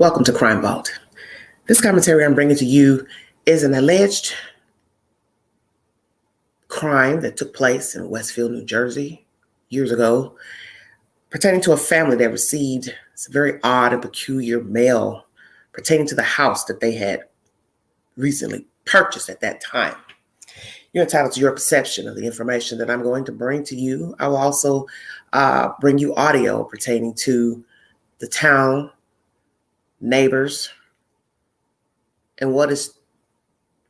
Welcome to Crime Vault. This commentary I'm bringing to you is an alleged crime that took place in Westfield, New Jersey years ago, pertaining to a family that received some very odd and peculiar mail pertaining to the house that they had recently purchased at that time. You're entitled to your perception of the information that I'm going to bring to you. I will also bring you audio pertaining to the town, neighbors, and what is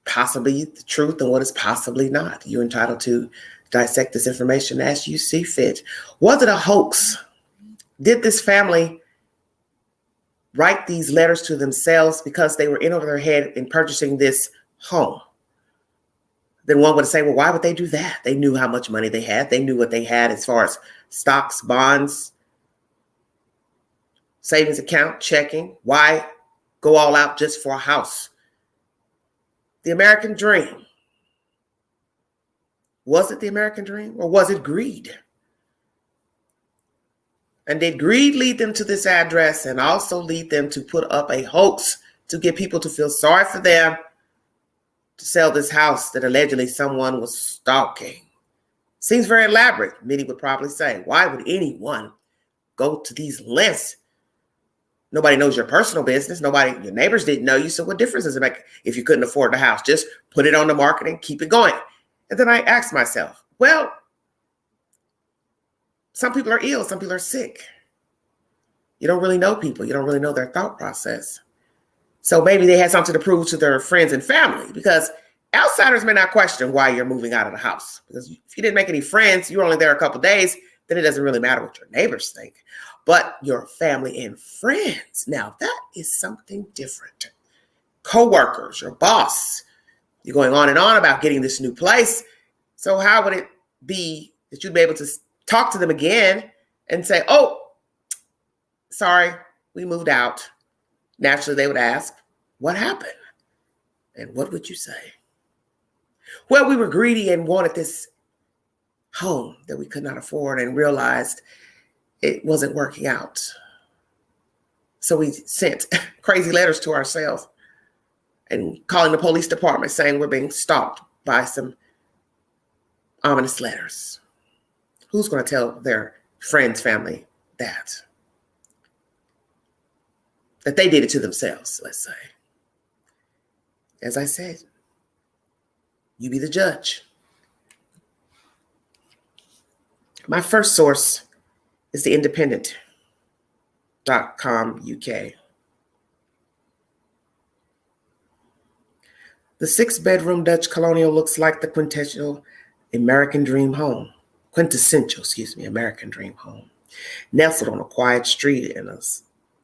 possibly the truth and what is possibly not. You're entitled to dissect this information as you see fit. Was it a hoax? Did this family write these letters to themselves because they were in over their head in purchasing this home? Then one would say, well, why would they do that? They knew how much money they had. They knew what they had as far as stocks, bonds, savings account, checking. Why go all out just for a house? The American dream. Was it the American dream or was it greed? And did greed lead them to this address and also lead them to put up a hoax to get people to feel sorry for them to sell this house that allegedly someone was stalking? Seems very elaborate, many would probably say. Why would anyone go to these lengths? Nobody knows your personal business. Your neighbors didn't know you. So what difference does it make if you couldn't afford the house? Just put it on the market and keep it going. And then I asked myself, well, some people are ill. Some people are sick. You don't really know people. You don't really know their thought process. So maybe they had something to prove to their friends and family, because outsiders may not question why you're moving out of the house. Because if you didn't make any friends, you were only there a couple of days, then it doesn't really matter what your neighbors think. But your family and friends, now that is something different. Co-workers, your boss, you're going on and on about getting this new place. So how would it be that you'd be able to talk to them again and say, oh, sorry, we moved out? Naturally, they would ask, what happened? And what would you say? Well, we were greedy and wanted this home that we could not afford and realized it wasn't working out. So we sent crazy letters to ourselves and calling the police department saying we're being stalked by some ominous letters. Who's going to tell their friends, family that they did it to themselves, let's say? As I said, you be the judge. My first source is the independent.com UK. The 6-bedroom Dutch colonial looks like the quintessential American dream home. American dream home. Nestled on a quiet street in a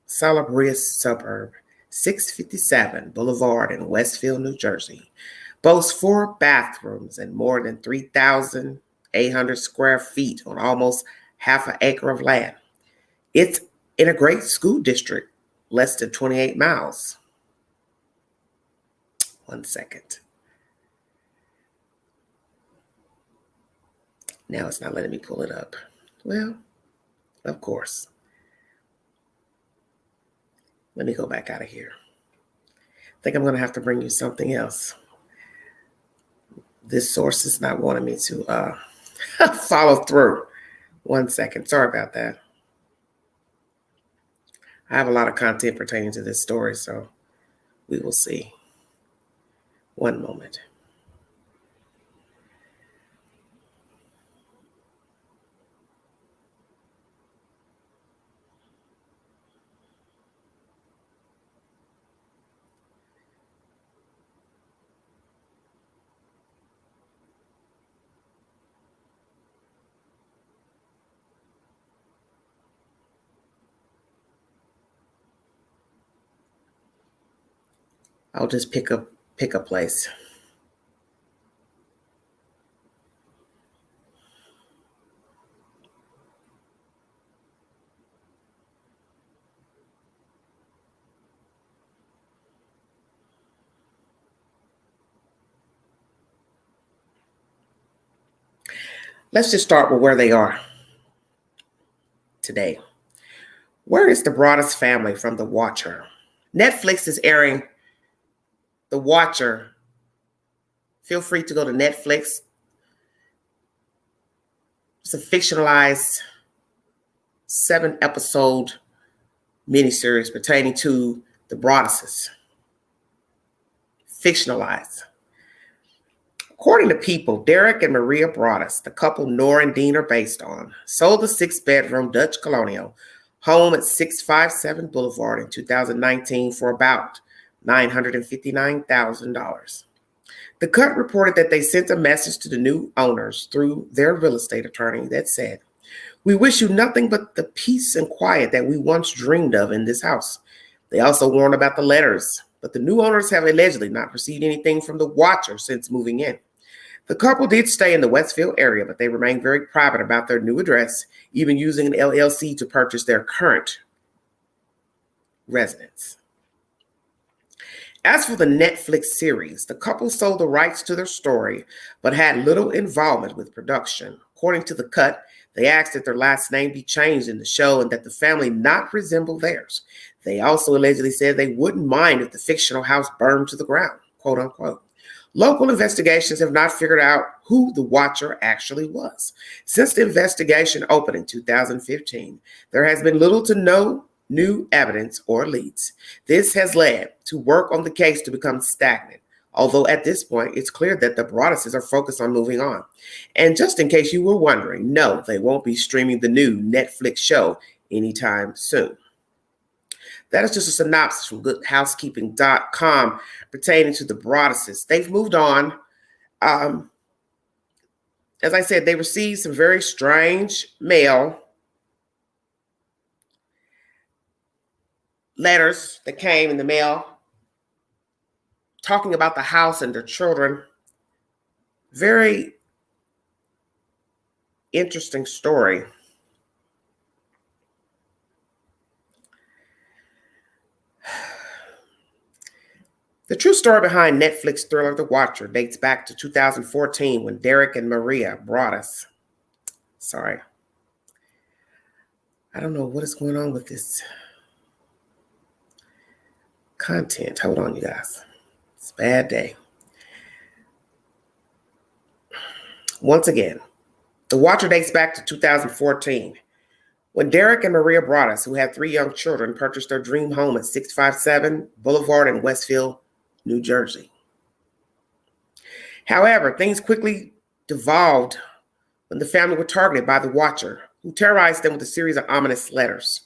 salubrious suburb, 657 Boulevard in Westfield, New Jersey, boasts 4 bathrooms and more than 3,800 square feet on almost half an acre of land. It's in a great school district, less than 28 miles. 1 second. Now it's not letting me pull it up. Well, of course. Let me go back out of here. I think I'm going to have to bring you something else. This source is not wanting me to follow through. 1 second. Sorry about that. I have a lot of content pertaining to this story, so we will see. 1 moment. I'll just pick a place. Let's just start with where they are today. Where is the broadest family from the Watcher? Netflix is airing The Watcher. Feel free to go to Netflix. It's a fictionalized 7-episode miniseries pertaining to the Broadduses. Fictionalized. According to People, Derek and Maria Broaddus, the couple Nora and Dean are based on, sold the 6-bedroom Dutch colonial home at 657 Boulevard in 2019 for about $959,000. The Cut reported that they sent a message to the new owners through their real estate attorney that said, "We wish you nothing but the peace and quiet that we once dreamed of in this house." They also warned about the letters, but the new owners have allegedly not received anything from the Watcher since moving in. The couple did stay in the Westfield area, but they remain very private about their new address, even using an LLC to purchase their current residence. As for the Netflix series, the couple sold the rights to their story, but had little involvement with production. According to The Cut, they asked that their last name be changed in the show and that the family not resemble theirs. They also allegedly said they wouldn't mind if the fictional house burned to the ground, quote unquote. Local investigations have not figured out who the Watcher actually was. Since the investigation opened in 2015, there has been little to no new evidence or leads. This has led to work on the case to become stagnant, although at this point, it's clear that the Broadduses are focused on moving on. And just in case you were wondering, no, they won't be streaming the new Netflix show anytime soon. That is just a synopsis from goodhousekeeping.com pertaining to the Broadduses. They've moved on. As I said, they received some very strange mail, letters that came in the mail talking about the house and their children. Very interesting story. The true story behind Netflix thriller The Watcher dates back to 2014 when Derek and Maria Broaddus. Sorry. I don't know what is going on with this content. Hold on, you guys. It's a bad day. Once again, The Watcher dates back to 2014 when Derek and Maria Broaddus, who had 3 young children, purchased their dream home at 657 Boulevard in Westfield, New Jersey. However, things quickly devolved when the family were targeted by the Watcher, who terrorized them with a series of ominous letters.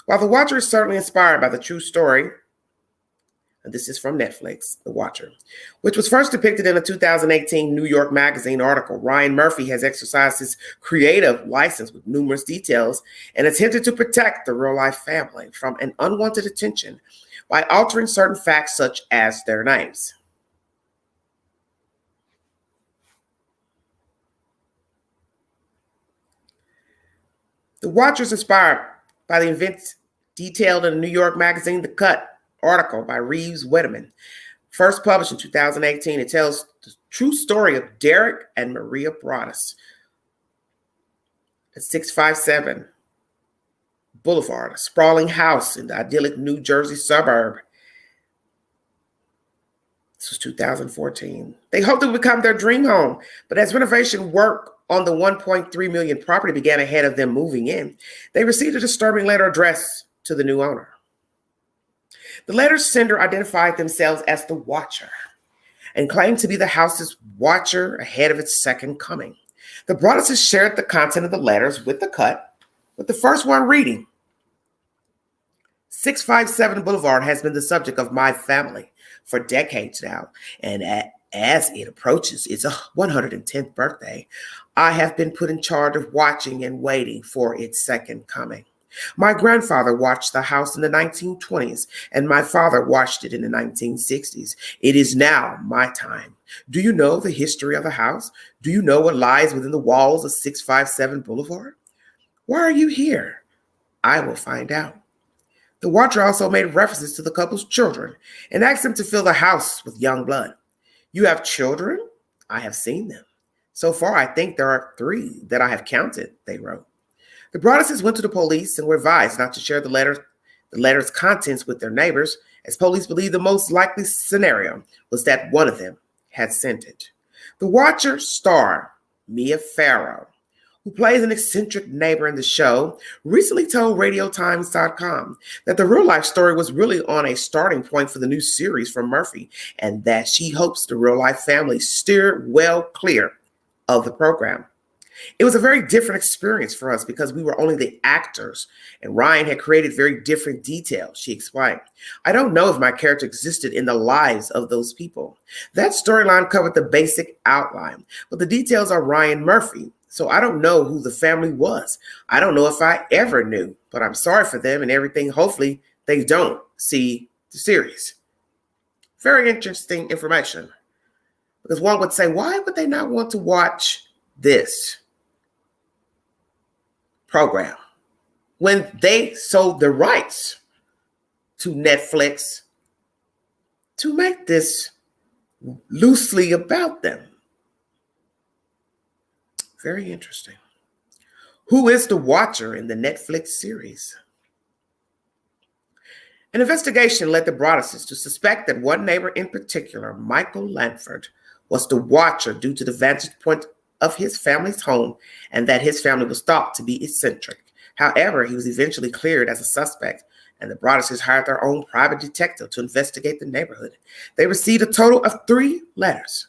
While the Watcher is certainly inspired by the true story, and this is from Netflix, The Watcher, which was first depicted in a 2018 New York Magazine article, Ryan Murphy has exercised his creative license with numerous details and attempted to protect the real-life family from an unwanted attention by altering certain facts such as their names. The Watcher is inspired by the events detailed in the New York Magazine, The Cut article by Reeves Wetterman. First published in 2018, it tells the true story of Derek and Maria Broaddus at 657 Boulevard, a sprawling house in the idyllic New Jersey suburb. This was 2014. They hoped it would become their dream home, but as renovation work on the 1.3 million property began ahead of them moving in, they received a disturbing letter addressed to the new owner. The letter's sender identified themselves as the Watcher and claimed to be the house's watcher ahead of its second coming. The Broadduses shared the content of the letters with The Cut, with the first one reading, 657 Boulevard has been the subject of my family for decades now, and as it approaches its 110th birthday, I have been put in charge of watching and waiting for its second coming. My grandfather watched the house in the 1920s, and my father watched it in the 1960s. It is now my time. Do you know the history of the house? Do you know what lies within the walls of 657 Boulevard? Why are you here? I will find out. The Watcher also made references to the couple's children and asked them to fill the house with young blood. You have children? I have seen them. So far, I think there are 3 that I have counted, they wrote. The Broadduses went to the police and were advised not to share the letter's contents with their neighbors as police believe the most likely scenario was that one of them had sent it. The Watcher star, Mia Farrow, who plays an eccentric neighbor in the show, recently told RadioTimes.com that the real-life story was really on a starting point for the new series from Murphy, and that she hopes the real-life family steered well clear of the program. It was a very different experience for us because we were only the actors, and Ryan had created very different details, she explained. I don't know if my character existed in the lives of those people. That storyline covered the basic outline, but the details are Ryan Murphy, so I don't know who the family was. I don't know if I ever knew, but I'm sorry for them and everything. Hopefully they don't see the series. Very interesting information, because one would say, why would they not want to watch this program when they sold the rights to Netflix to make this loosely about them? Very interesting. Who is the Watcher in the Netflix series? An investigation led the Broadduses to suspect that one neighbor in particular, Michael Lanford, was the Watcher due to the vantage point of his family's home, and that his family was thought to be eccentric. However, he was eventually cleared as a suspect, and the Broadduses hired their own private detective to investigate the neighborhood. They received a total of 3 letters,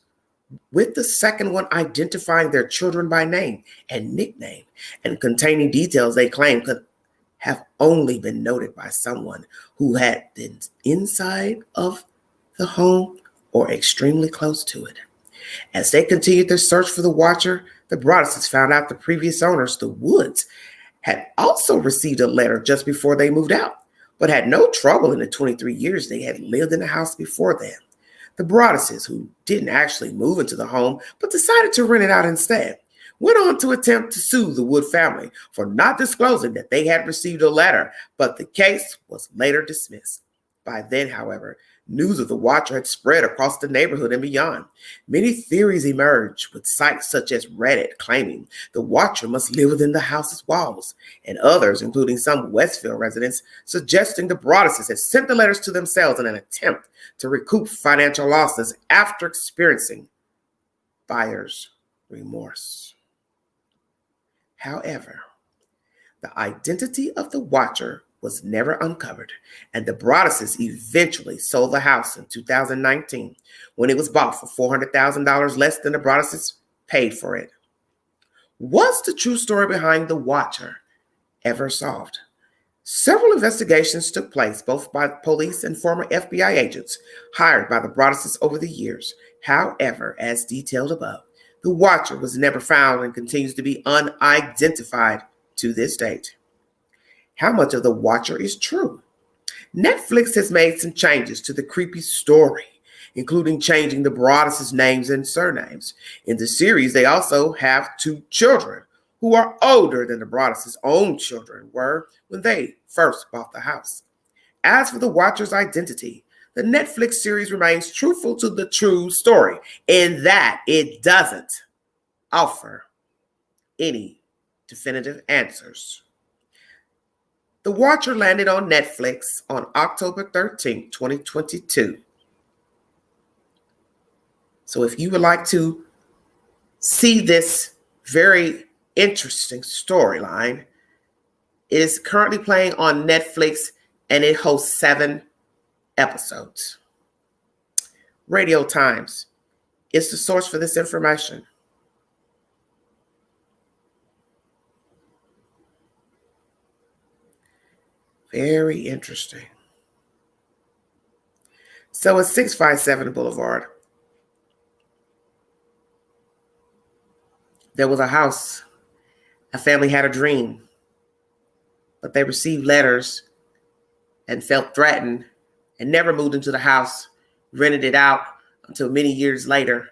with the second one identifying their children by name and nickname, and containing details they claimed could have only been noted by someone who had been inside of the home or extremely close to it. As they continued their search for the Watcher, the Broadduses found out the previous owners, the Woods, had also received a letter just before they moved out, but had no trouble in the 23 years they had lived in the house before then. The Broadduses, who didn't actually move into the home but decided to rent it out instead, went on to attempt to sue the Wood family for not disclosing that they had received a letter, but the case was later dismissed. By then, however, news of the Watcher had spread across the neighborhood and beyond. Many theories emerged, with sites such as Reddit claiming the Watcher must live within the house's walls, and others, including some Westfield residents, suggesting the Broadduses had sent the letters to themselves in an attempt to recoup financial losses after experiencing buyer's remorse. However, the identity of the Watcher was never uncovered, and the Broadduses eventually sold the house in 2019 when it was bought for $400,000 less than the Broadduses paid for it. Was the true story behind the Watcher ever solved? Several investigations took place, both by police and former FBI agents hired by the Broadduses over the years. However, as detailed above, the Watcher was never found and continues to be unidentified to this date. How much of the Watcher is true? Netflix has made some changes to the creepy story, including changing the Broadduses' names and surnames. In the series, they also have 2 children who are older than the Broadduses' own children were when they first bought the house. As for the Watcher's identity, the Netflix series remains truthful to the true story in that it doesn't offer any definitive answers. The Watcher landed on Netflix on October 13, 2022. So if you would like to see this very interesting storyline, it is currently playing on Netflix, and it hosts 7 episodes. Radio Times is the source for this information. Very interesting. So it's 657 Boulevard. There was a house. A family had a dream, but they received letters and felt threatened and never moved into the house, rented it out until many years later,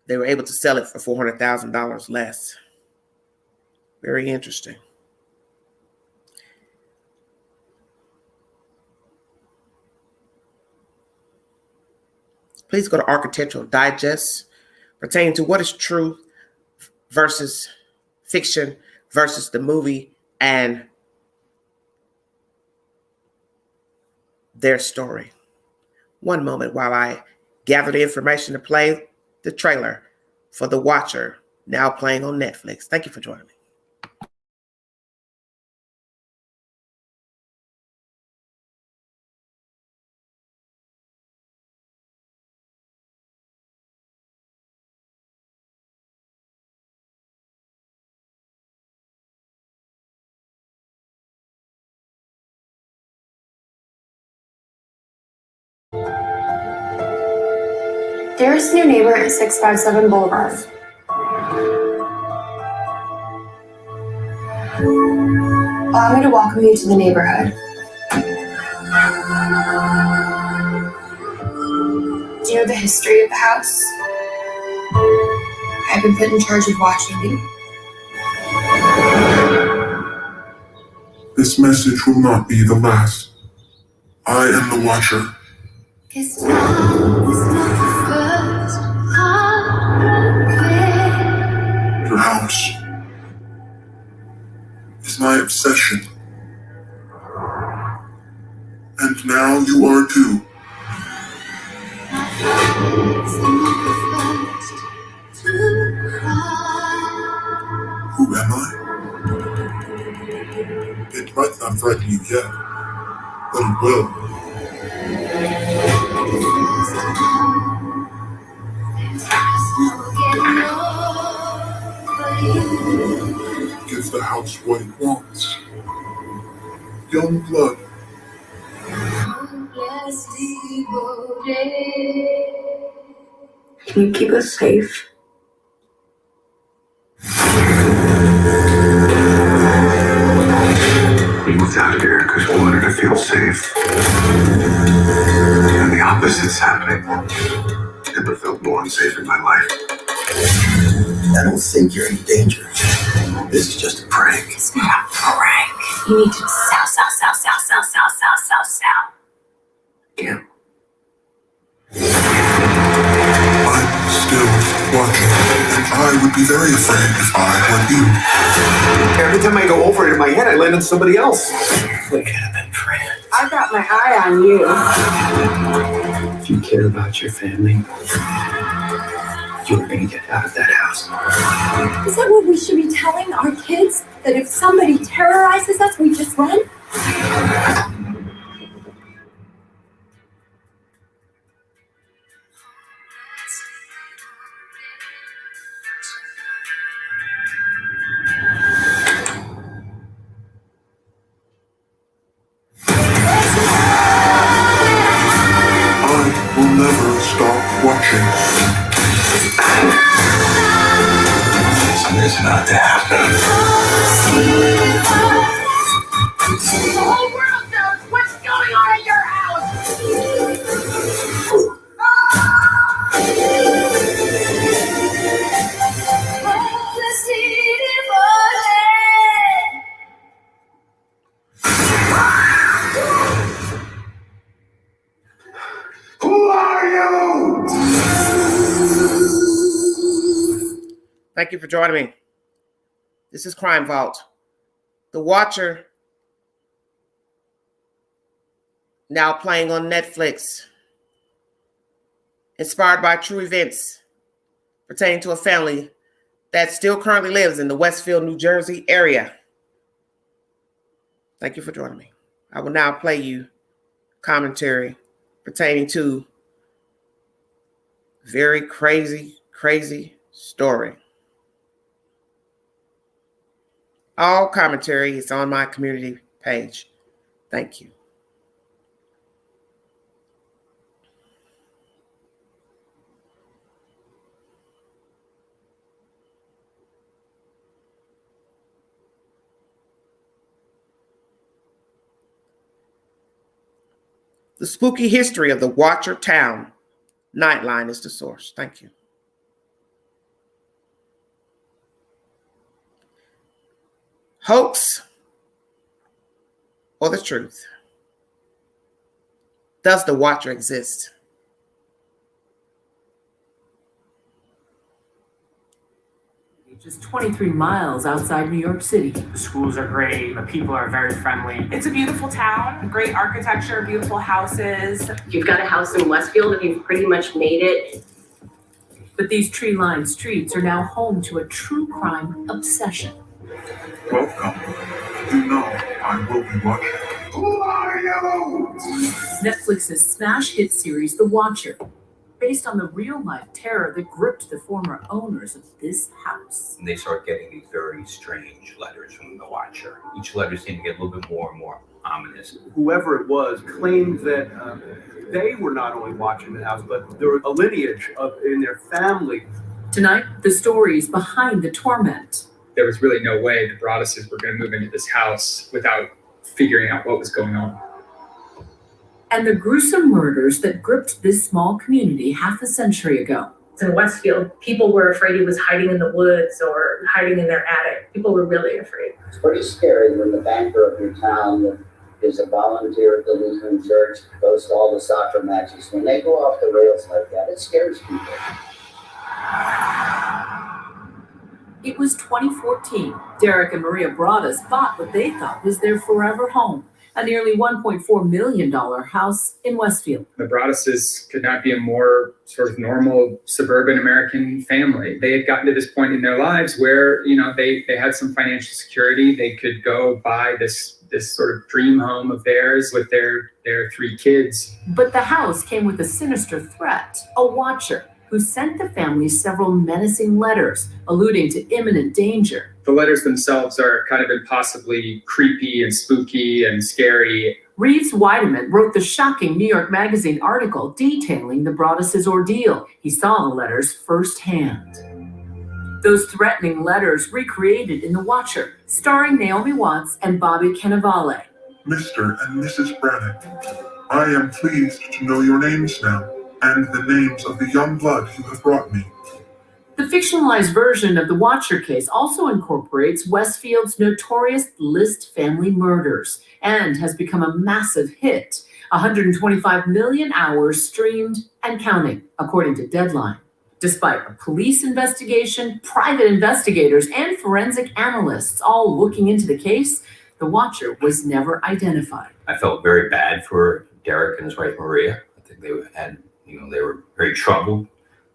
they were able to sell it for $400,000 less. Very interesting. Please go to Architectural Digest pertaining to what is true versus fiction versus the movie, and their story. One moment while I gather the information to play the trailer for The Watcher, now playing on Netflix. Thank you for joining me. Dearest new neighbor at 657 Boulevard. Allow me to welcome you to the neighborhood. Do you know the history of the house? I've been put in charge of watching you. This message will not be the last. I am the Watcher. It's not the first heartbroken. Your house is my obsession. And now you are too. It's not the first to cry. Who am I? It might not frighten you yet, but it will. Give the house what it wants. Young blood. Can you keep us safe? We moved out here because we wanted to feel safe. And the opposite's happening. Never felt more unsafe in my life. I don't think you're in danger. This is just a prank. It's not a prank. You need to sell. Yeah. I'm still watching, and I would be very afraid if I were you. Every time I go over it in my head, I land on somebody else. We could have been friends. I've got my eye on you. If you care about your family, you're gonna get out of that house. Is that what we should be telling our kids? That if somebody terrorizes us, we just run? I will never stop watching. Something's about to happen. The whole world knows what's going on at your house! Who are you? Thank you for joining me. This is Crime Vault. The Watcher, now playing on Netflix. Inspired by true events pertaining to a family that still currently lives in the Westfield, New Jersey area. Thank you for joining me. I will now play you commentary pertaining to very crazy story. All commentary is on my community page. Thank you. The spooky history of the Watcher Town Nightline is the source. Thank you. Hoax or the truth? Does the Watcher exist? just 23 miles outside New York City. The schools are great. The people are very friendly. It's a beautiful town, great architecture, beautiful houses. If you've got a house in Westfield, you've pretty much made it. But these tree-lined streets are now home to a true crime obsession. Welcome. You know I will be watching. Who are you? Netflix's smash hit series, The Watcher, based on the real-life terror that gripped the former owners of this house. And they start getting these very strange letters from the Watcher. Each letter seemed to get a little bit more and more ominous. Whoever it was claimed that they were not only watching the house, but there was a lineage in their family. Tonight, the stories behind the torment. There was really no way the Broadduses were going to move into this house without figuring out what was going on. And the gruesome murders that gripped this small community half a century ago. In Westfield, people were afraid he was hiding in the woods or hiding in their attic. People were really afraid. It's pretty scary when the banker of your town is a volunteer at the Lutheran Church, goes to all the soccer matches. When they go off the rails like that, it scares people. It was 2014. Derek and Maria Broaddus bought what they thought was their forever home, a nearly $1.4 million house in Westfield. The Broadduses could not be a more sort of normal suburban American family. They had gotten to this point in their lives where, they had some financial security. They could go buy this sort of dream home of theirs with their 3 kids. But the house came with a sinister threat, a watcher who sent the family several menacing letters alluding to imminent danger. The letters themselves are kind of impossibly creepy and spooky and scary. Reeves Weideman wrote the shocking New York Magazine article detailing the Broaddus' ordeal. He saw the letters firsthand. Those threatening letters recreated in The Watcher, starring Naomi Watts and Bobby Cannavale. Mr. and Mrs. Brannick, I am pleased to know your names now, and the names of the young blood you have brought me. The fictionalized version of the Watcher case also incorporates Westfield's notorious List family murders and has become a massive hit. 125 million hours streamed and counting, according to Deadline. Despite a police investigation, private investigators, and forensic analysts all looking into the case, the Watcher was never identified. I felt very bad for Derek and his wife Maria. I think they were very troubled,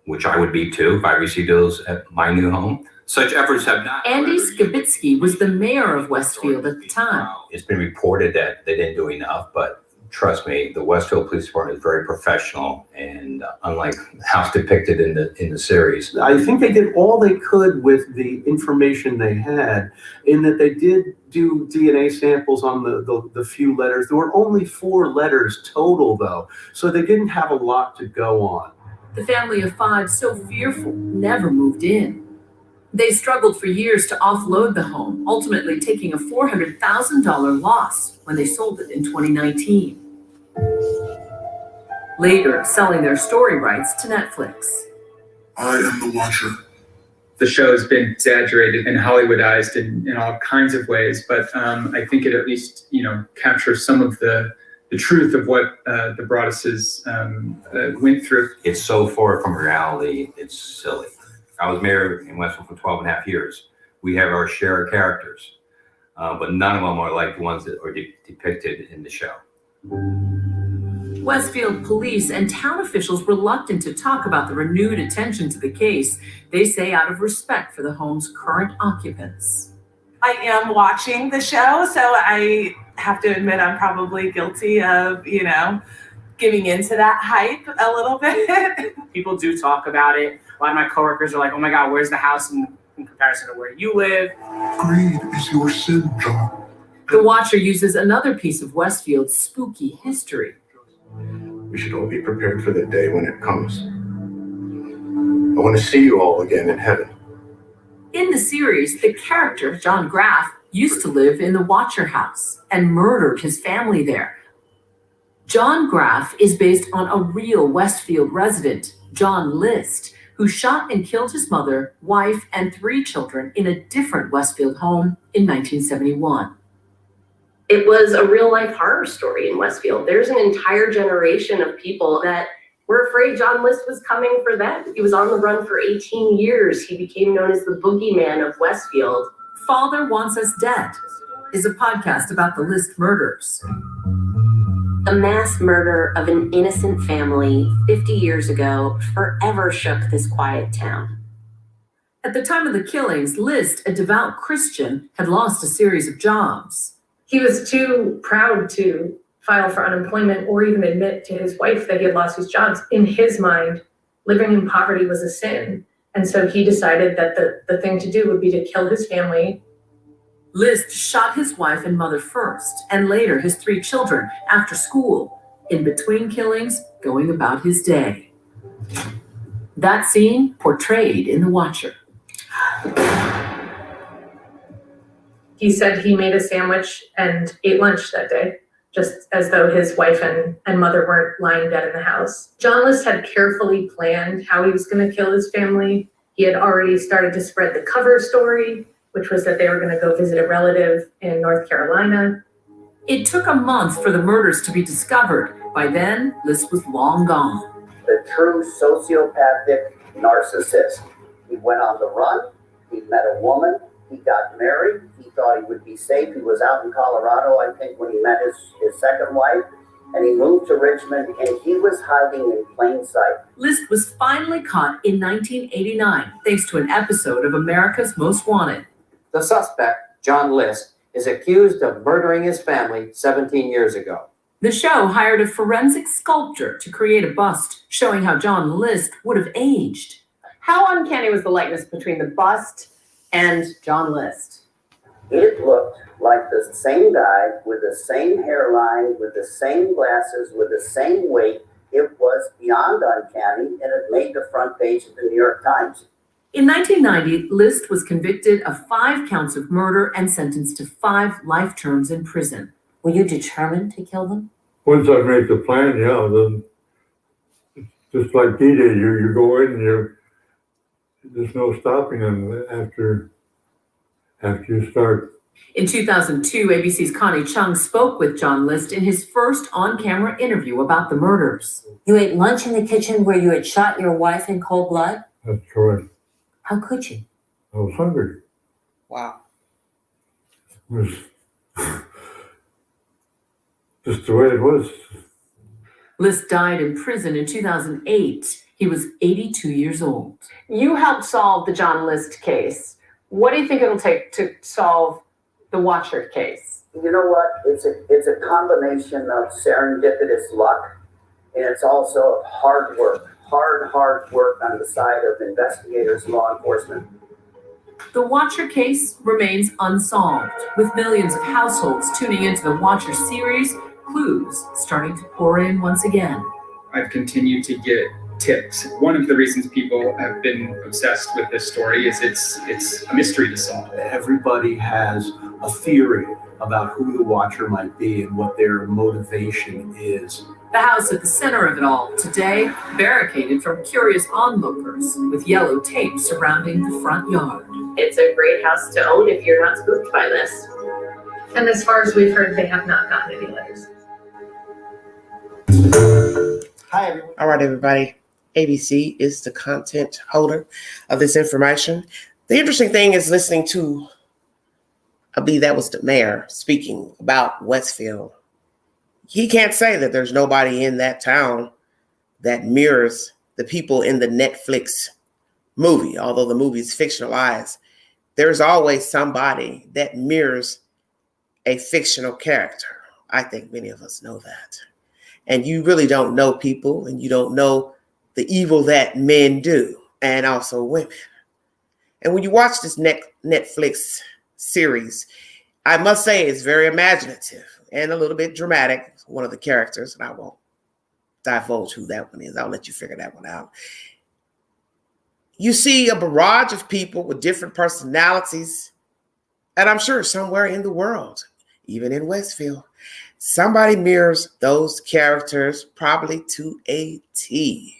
which I would be too if I received those at my new home. Such efforts have not. Andy Skibitsky was the mayor of Westfield at the time. It's been reported that they didn't do enough, but trust me, the Westfield Police Department is very professional, and unlike how depicted in the series. I think they did all they could with the information they had, in that they did do DNA samples on the few letters. There were only 4 letters total, though, so they didn't have a lot to go on. The family of 5, so fearful, never moved in. They struggled for years to offload the home, ultimately taking a $400,000 loss when they sold it in 2019. Later, selling their story rights to Netflix. I am the Watcher. The show has been exaggerated and Hollywoodized in all kinds of ways, but I think it at least captures some of the truth of what the Broadduses went through. It's so far from reality, it's silly. I was mayor in Westfield for 12 and a half years. We have our share of characters, but none of them are like the ones that are depicted in the show. Westfield police and town officials reluctant to talk about the renewed attention to the case, they say out of respect for the home's current occupants. I am watching the show, so I have to admit I'm probably guilty of, giving into that hype a little bit. People do talk about it. A lot of my coworkers are like, oh my God, where's the house in comparison to where you live? Greed is your sin, John. The Watcher uses another piece of Westfield's spooky history. We should all be prepared for the day when it comes. I want to see you all again in heaven. In the series, the character, John Graff, used to live in the Watcher house and murdered his family there. John Graff is based on a real Westfield resident, John List, who shot and killed his mother, wife, and 3 children in a different Westfield home in 1971. It was a real life horror story in Westfield. There's an entire generation of people that were afraid John List was coming for them. He was on the run for 18 years. He became known as the boogeyman of Westfield. Father Wants Us Dead is a podcast about the List murders. The mass murder of an innocent family 50 years ago forever shook this quiet town. At the time of the killings, List, a devout Christian, had lost a series of jobs. He was too proud to file for unemployment or even admit to his wife that he had lost his jobs. In his mind, living in poverty was a sin. And so he decided that the thing to do would be to kill his family. List shot his wife and mother first, and later his 3 children after school, in between killings, going about his day. That scene portrayed in The Watcher. He said he made a sandwich and ate lunch that day, just as though his wife and mother weren't lying dead in the house. John List had carefully planned how he was going to kill his family. He had already started to spread the cover story, which was that they were going to go visit a relative in North Carolina. It took a month for the murders to be discovered. By then, List was long gone. The true sociopathic narcissist. He went on the run. He met a woman. He got married. He thought he would be safe. He was out in Colorado, I think, when he met his second wife. And he moved to Richmond, and he was hiding in plain sight. List was finally caught in 1989, thanks to an episode of America's Most Wanted. The suspect, John List, is accused of murdering his family 17 years ago. The show hired a forensic sculptor to create a bust showing how John List would have aged. How uncanny was the likeness between the bust and John List? It looked like the same guy with the same hairline, with the same glasses, with the same weight. It was beyond uncanny, and it made the front page of the New York Times. In 1990, List was convicted of 5 counts of murder and sentenced to 5 life terms in prison. Were you determined to kill them? Once I make the plan, yeah, then just like D-Day, you go in and there's no stopping them after you start. In 2002, ABC's Connie Chung spoke with John List in his first on-camera interview about the murders. You ate lunch in the kitchen where you had shot your wife in cold blood? That's correct. How could you? I was hungry. Wow. It was just the way it was. List died in prison in 2008. He was 82 years old. You helped solve the John List case. What do you think it'll take to solve the Watcher case? You know what? It's a combination of serendipitous luck, and it's also hard work. Hard work on the side of investigators, law enforcement. The Watcher case remains unsolved, with millions of households tuning into the Watcher series, clues starting to pour in once again. I've continued to get tips. One of the reasons people have been obsessed with this story is it's a mystery to solve. Everybody has a theory about who the Watcher might be and what their motivation is. The house at the center of it all, today barricaded from curious onlookers with yellow tape surrounding the front yard. It's a great house to own if you're not spooked by this. And as far as we've heard, they have not gotten any letters. Hi, everyone. All right, everybody. ABC is the content holder of this information. The interesting thing is listening to, I believe that was the mayor speaking about Westfield. He can't say that there's nobody in that town that mirrors the people in the Netflix movie. Although the movie is fictionalized, there's always somebody that mirrors a fictional character. I think many of us know that. And you really don't know people, and you don't know the evil that men do, and also women. And when you watch this Netflix series, I must say it's very imaginative and a little bit dramatic. One of the characters, and I won't divulge who that one is. I'll let you figure that one out. You see a barrage of people with different personalities, and I'm sure somewhere in the world, even in Westfield, somebody mirrors those characters probably to a T.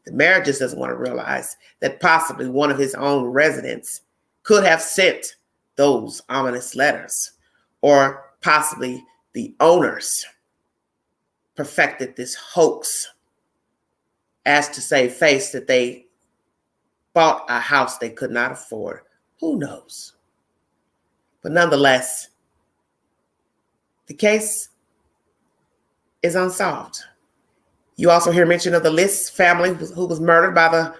The mayor just doesn't want to realize that possibly one of his own residents could have sent those ominous letters, or possibly the owners perfected this hoax asked to save face that they bought a house they could not afford. Who knows? But nonetheless, the case is unsolved. You also hear mention of the List family who was murdered by the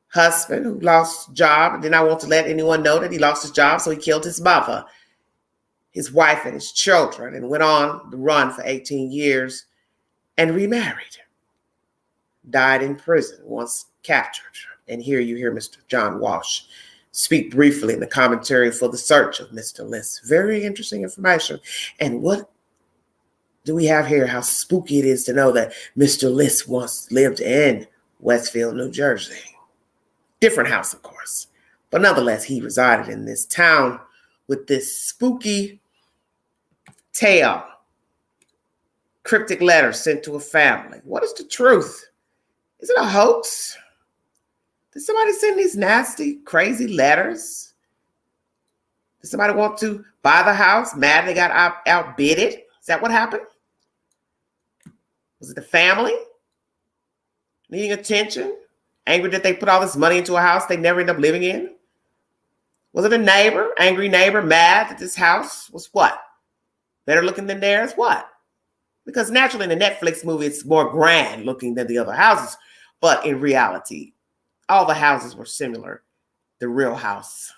husband who lost job and did not want to let anyone know that he lost his job, so he killed his mother, his wife, and his children, and went on the run for 18 years and remarried. Died in prison once captured. And here you hear Mr. John Walsh speak briefly in the commentary for the search of Mr. List. Very interesting information. And what do we have here? How spooky it is to know that Mr. List once lived in Westfield, New Jersey. Different house, of course. But nonetheless, he resided in this town with this spooky tale. Cryptic letters sent to a family. What is the truth? Is it a hoax? Did somebody send these nasty, crazy letters? Did somebody want to buy the house, mad they got outbidded? Is that what happened? Was it the family needing attention? Angry that they put all this money into a house they never end up living in? Was it a neighbor, angry neighbor, mad that this house was what? Better looking than theirs? What? Because naturally in the Netflix movie, it's more grand looking than the other houses. But in reality, all the houses were similar. The real house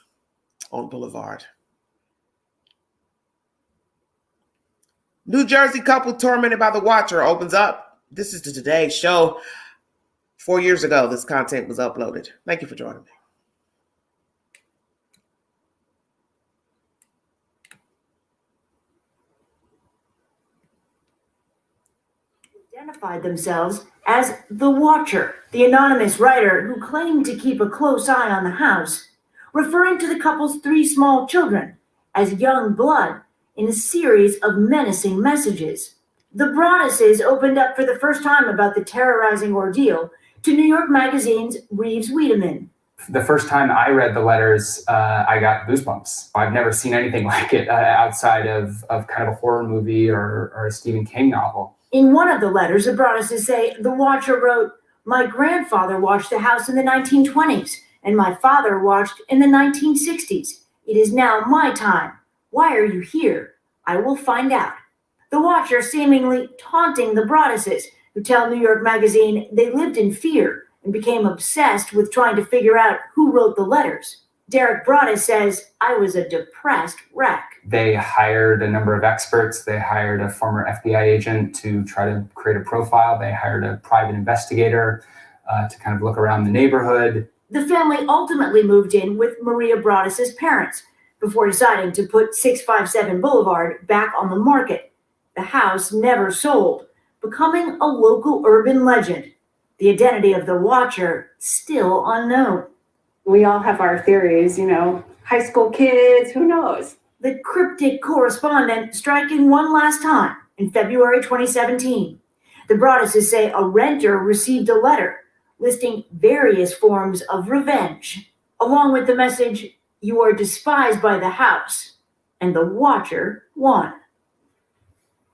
on Boulevard. New Jersey couple tormented by the Watcher opens up. This is the Today Show. 4 years ago, this content was uploaded. Thank you for joining me. Identified themselves as the Watcher, the anonymous writer who claimed to keep a close eye on the house, referring to the couple's 3 small children as young blood in a series of menacing messages. The Broadduses opened up for the first time about the terrorizing ordeal to New York Magazine's Reeves Wiedemann. The first time I read the letters, I got goosebumps. I've never seen anything like it outside of kind of a horror movie or a Stephen King novel. In one of the letters, the Broadduses say the Watcher wrote, "My grandfather watched the house in the 1920s, and my father watched in the 1960s. It is now my time. Why are you here? I will find out." The Watcher seemingly taunting the Broadduses, who tell New York Magazine they lived in fear and became obsessed with trying to figure out who wrote the letters. Derek Broaddus says, "I was a depressed wreck." They hired a number of experts. They hired a former FBI agent to try to create a profile. They hired a private investigator to kind of look around the neighborhood. The family ultimately moved in with Maria Broaddus's parents before deciding to put 657 Boulevard back on the market. The house never sold, becoming a local urban legend. The identity of the Watcher still unknown. We all have our theories, high school kids, who knows? The cryptic correspondent striking one last time in February 2017. The Broadduses say a renter received a letter listing various forms of revenge, along with the message, "You are despised by the house," and the Watcher won.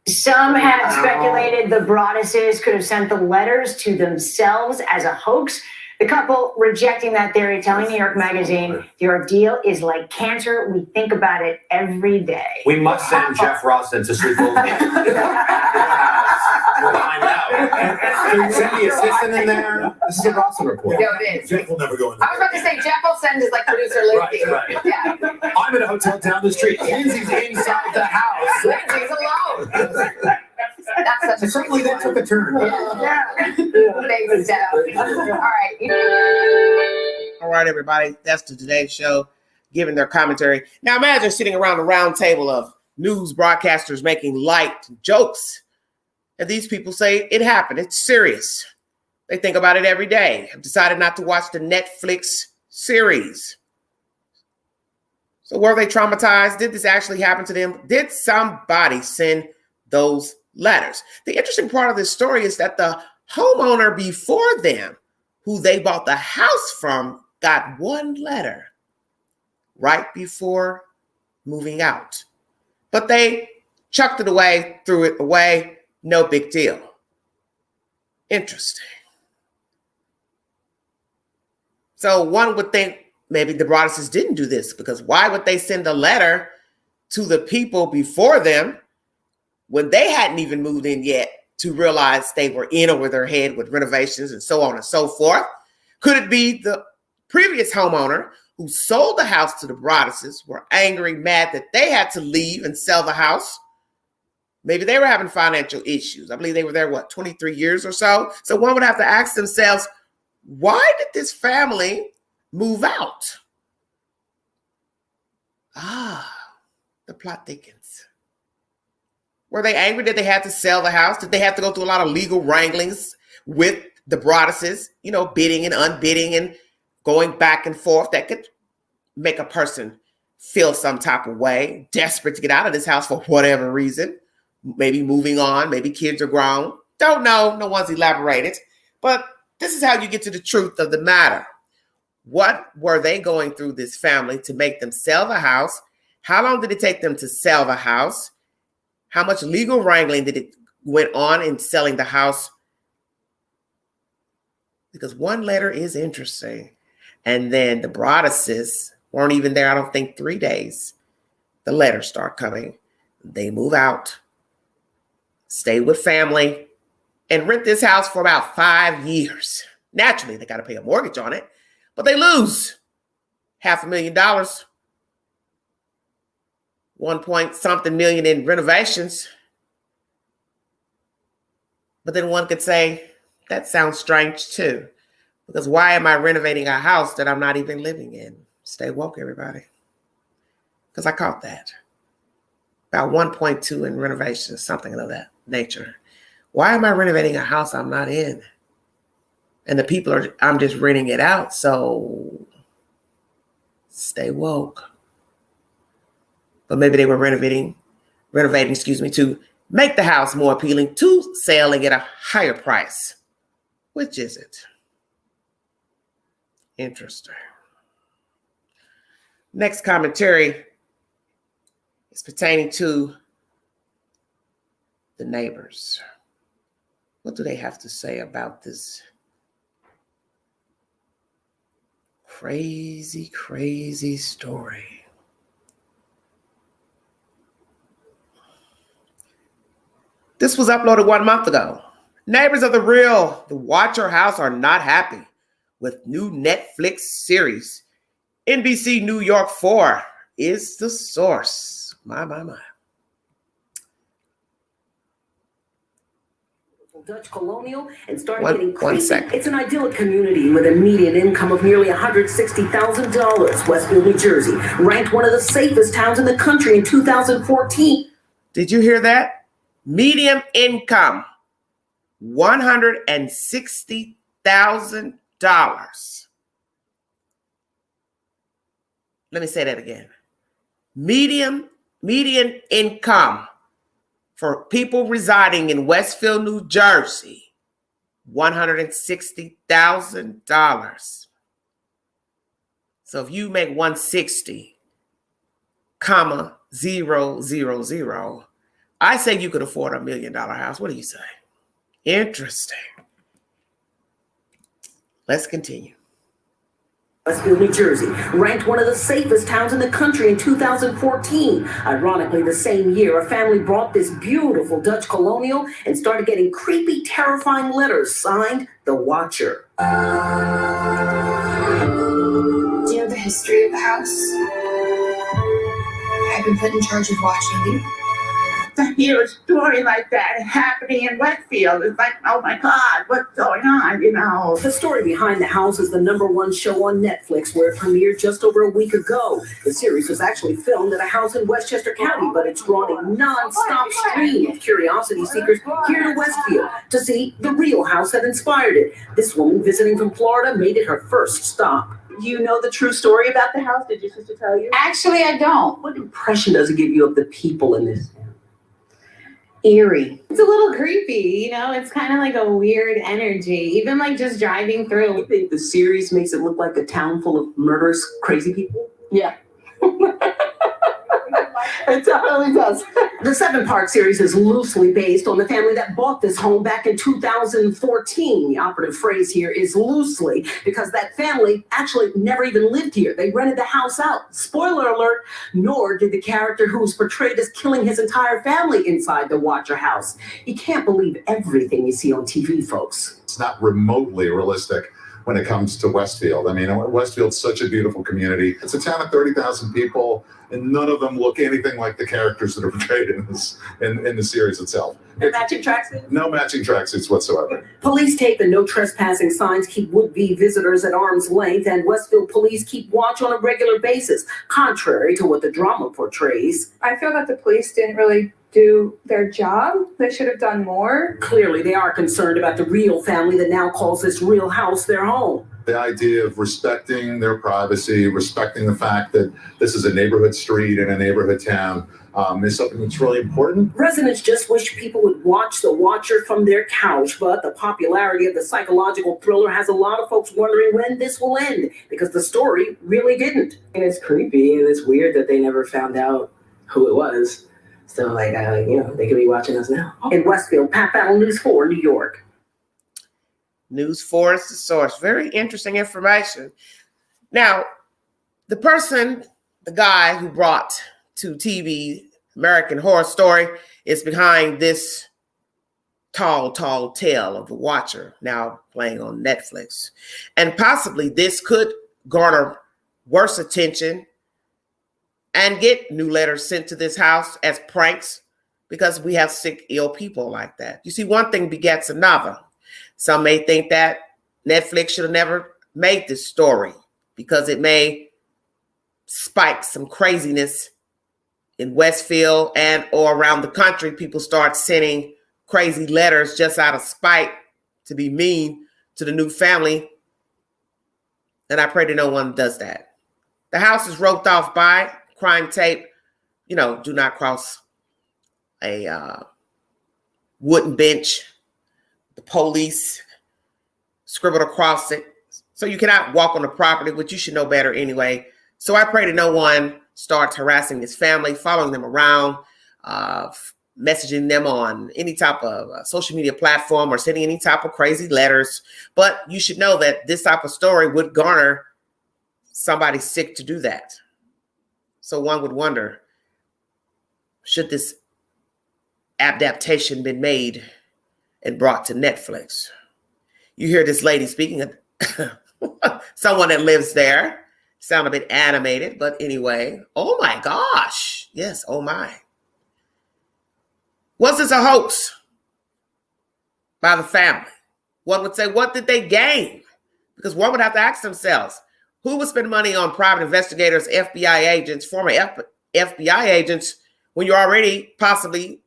Some have speculated the Broadduses could have sent the letters to themselves as a hoax. The couple rejecting that theory, telling New York Magazine, "The ordeal is like cancer. We think about it every day." We must send Jeff Rossen to sleep over. We'll find out. Send the assistant in there. This is a Rossen report. No, it is. Jeff will never go in I was about to say Jeff will send his producer Lindsay. Right. Yeah. I'm in a hotel down the street. Lindsay's inside the house. Lindsay's alone. That's such a Certainly that took a turn. Yeah. Thanks, Jeff. All right, everybody. That's the Today Show giving their commentary. Now imagine sitting around a round table of news broadcasters making light jokes. And these people say it happened. It's serious. They think about it every day. Have decided not to watch the Netflix series. So were they traumatized? Did this actually happen to them? Did somebody send those letters? The interesting part of this story is that the homeowner before them, who they bought the house from, got one letter right before moving out. But they chucked it away, threw it away. No big deal. Interesting. So one would think maybe the Broaddus's didn't do this, because why would they send a letter to the people before them when they hadn't even moved in yet to realize they were in over their head with renovations and so on and so forth? Could it be the previous homeowner who sold the house to the Broaddus's were angry, mad that they had to leave and sell the house? Maybe they were having financial issues. I believe they were there, 23 years or so? So one would have to ask themselves, why did this family move out? The plot thickens. Were they angry that they had to sell the house? Did they have to go through a lot of legal wranglings with the Broaddus's, bidding and unbidding and going back and forth that could make a person feel some type of way, desperate to get out of this house for whatever reason? Maybe moving on, maybe kids are grown. Don't know, no one's elaborated. But this is how you get to the truth of the matter. What were they going through, this family, to make them sell the house? How long did it take them to sell the house? How much legal wrangling did it went on in selling the house? Because one letter is interesting. And then the Broaddus's weren't even there, I don't think, 3 days. The letters start coming. They move out, stay with family, and rent this house for about 5 years. Naturally, they got to pay a mortgage on it, but they lose $500,000, 1 point something million in renovations. But then one could say, that sounds strange too, because why am I renovating a house that I'm not even living in? Stay woke, everybody. Because I caught that. About 1.2 in renovations, something of that nature. Why am I renovating a house I'm not in? And the people I'm just renting it out. So stay woke. But maybe they were renovating, to make the house more appealing to selling at a higher price. Which is it? Interesting. Next commentary is pertaining to the neighbors. What do they have to say about this crazy, crazy story? This was uploaded 1 month ago. Neighbors of the Watcher house are not happy with new Netflix series. NBC New York 4 is the source. My. Dutch colonial and started getting One crazy. second. It's an idyllic community with a median income of nearly $160,000. Westfield, New Jersey, ranked one of the safest towns in the country in 2014. Did you hear that? Median income, $160,000. Let me say that again. Median income for people residing in Westfield, New Jersey, $160,000. So if you make 160,000, I say you could afford $1 million house. What do you say? Interesting. Let's continue. Westfield, New Jersey, ranked one of the safest towns in the country in 2014. Ironically, the same year, a family bought this beautiful Dutch colonial and started getting creepy, terrifying letters signed The Watcher. Do you know the history of the house? I've been put in charge of watching you. To hear a story like that happening in Westfield, it's like, oh my God, what's going on, The story behind the house is the #1 show on Netflix, where it premiered just over a week ago. The series was actually filmed at a house in Westchester County, but it's drawn a non-stop stream of curiosity seekers here to Westfield to see the real house that inspired it. This woman visiting from Florida made it her first stop. You know the true story about the house? Did your sister tell you? Actually, I don't. What impression does it give you of the people in this town? Eerie. It's a little creepy, it's kind of like a weird energy, even like just driving through. You think the series makes it look like a town full of murderous, crazy people? Yeah. It definitely does. The 7-part series is loosely based on the family that bought this home back in 2014. The operative phrase here is loosely because that family actually never even lived here. They rented the house out. Spoiler alert, nor did the character who was portrayed as killing his entire family inside the Watcher house. You can't believe everything you see on TV, folks. It's not remotely realistic when it comes to Westfield. I mean, Westfield's such a beautiful community. It's a town of 30,000 people, and none of them look anything like the characters that are portrayed in the series itself. No matching tracksuits? No matching tracksuits whatsoever. Police tape and no trespassing signs keep would-be visitors at arm's length, and Westfield police keep watch on a regular basis, contrary to what the drama portrays. I feel that the police didn't really do their job. They should have done more. Clearly, they are concerned about the real family that now calls this real house their home. The idea of respecting their privacy, respecting the fact that this is a neighborhood street in a neighborhood town, is something that's really important. Residents just wish people would watch The Watcher from their couch, but the popularity of the psychological thriller has a lot of folks wondering when this will end, because the story really didn't. And it's creepy and it's weird that they never found out who it was. So, they could be watching us now. In Westfield, Pat Battle, News 4, New York. News 4 is the source. Very interesting information. Now, the guy who brought to TV American Horror Story is behind this tall tale of The Watcher, now playing on Netflix. And possibly this could garner worse attention and get new letters sent to this house as pranks because we have sick, ill people like that. You see, one thing begets another. Some may think that Netflix should have never made this story because it may spike some craziness in Westfield and or around the country. People start sending crazy letters just out of spite to be mean to the new family. And I pray that no one does that. The house is roped off by crime tape. Do not cross a wooden bench. The police scribbled across it. So you cannot walk on the property, which you should know better anyway. So I pray that no one starts harassing his family, following them around, messaging them on any type of social media platform or sending any type of crazy letters. But you should know that this type of story would garner somebody sick to do that. So one would wonder, should this adaptation been made and brought to Netflix? You hear this lady speaking of someone that lives there. Sound a bit animated, but anyway. Oh my gosh. Yes, oh my. Was this a hoax by the family? One would say, what did they gain? Because one would have to ask themselves, who would spend money on private investigators, FBI agents, former FBI agents, when you're already possibly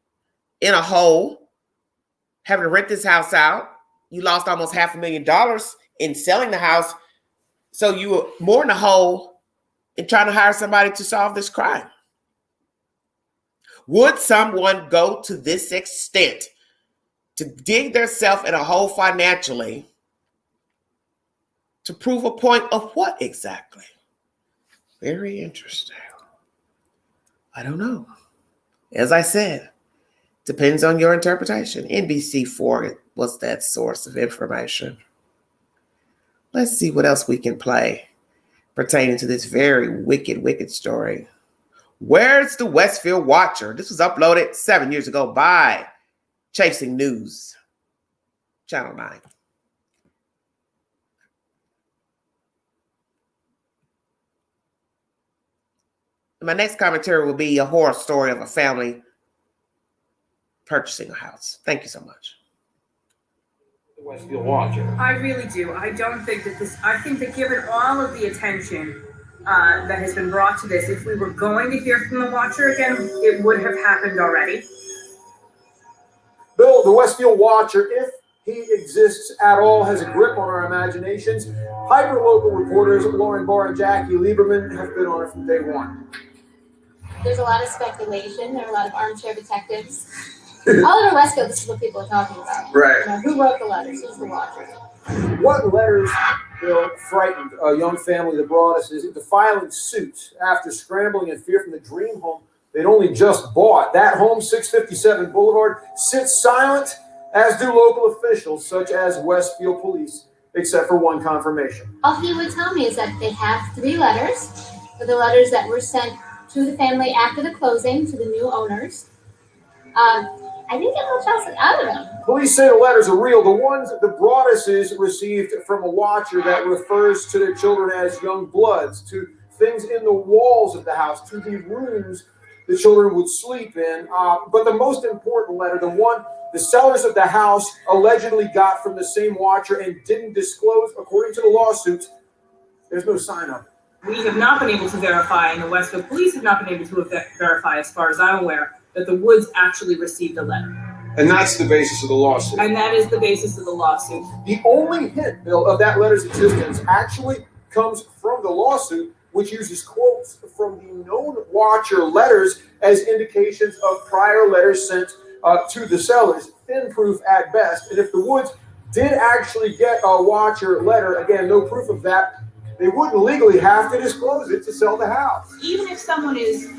in a hole, having to rent this house out? You lost almost $500,000 in selling the house. So you were more in a hole in trying to hire somebody to solve this crime. Would someone go to this extent to dig themselves in a hole financially to prove a point of what exactly? Very interesting. I don't know. As I said, depends on your interpretation. NBC4 was that source of information. Let's see what else we can play pertaining to this very wicked story. Where's the Westfield Watcher? This was uploaded 7 years ago by Chasing News, Channel 9. My next commentary will be a horror story of a family purchasing a house. Thank you so much. The Westfield Watcher. I really do. I don't think that I think that given all of the attention that has been brought to this, if we were going to hear from the Watcher again, it would have happened already. Bill, the Westfield Watcher, if he exists at all, has a grip on our imaginations. Hyper-local reporters Lauren Barr and Jackie Lieberman have been on it from day one. There's a lot of speculation. There are a lot of armchair detectives. All over Westfield, this is what people are talking about. Right. Who wrote the letters? Who's the Watcher? What letters, Bill, frightened a young family that brought us is into filing suit after scrambling in fear from the dream home they'd only just bought. That home, 657 Boulevard, sits silent, as do local officials such as Westfield Police, except for one confirmation. All he would tell me is that they have 3 letters, the letters that were sent to the family after the closing to the new owners. I didn't get much else out of them. Police say the letters are real. The ones the Broadduses received from a watcher that refers to their children as young bloods, to things in the walls of the house, to the rooms the children would sleep in. But the most important letter, the one the sellers of the house allegedly got from the same watcher and didn't disclose, according to the lawsuits, there's no sign of it. We have not been able to verify, and the Westfield Police have not been able to verify, as far as I'm aware, that the Woods actually received a letter. And that's the basis of the lawsuit. And that is the basis of the lawsuit. The only hint, Bill, of that letter's existence actually comes from the lawsuit, which uses quotes from the known watcher letters as indications of prior letters sent to the sellers. Thin proof at best. And if the Woods did actually get a watcher letter, again, no proof of that, they wouldn't legally have to disclose it to sell the house. Even if someone is,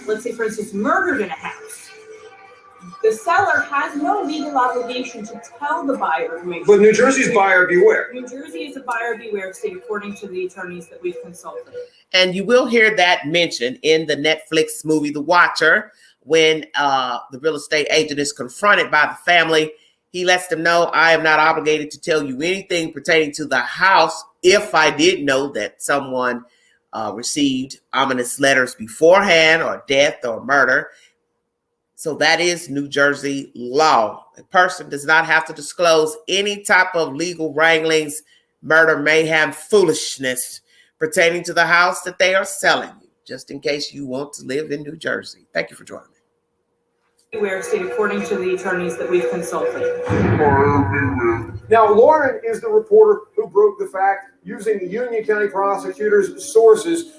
let's say, for instance, murdered in a house, the seller has no legal obligation to tell the buyer who makes. But New Jersey's buyer beware. New Jersey is a buyer beware state, according to the attorneys that we've consulted. And you will hear that mentioned in the Netflix movie, The Watcher, when the real estate agent is confronted by the family. He lets them know, I am not obligated to tell you anything pertaining to the house if I did know that someone received ominous letters beforehand, or death or murder. So that is New Jersey law. A person does not have to disclose any type of legal wranglings, murder, mayhem, foolishness pertaining to the house that they are selling, just in case you want to live in New Jersey. Thank you for joining me. Beware state, according to the attorneys that we've consulted. Now, Lauren is the reporter who broke the fact, using the Union County prosecutor's sources,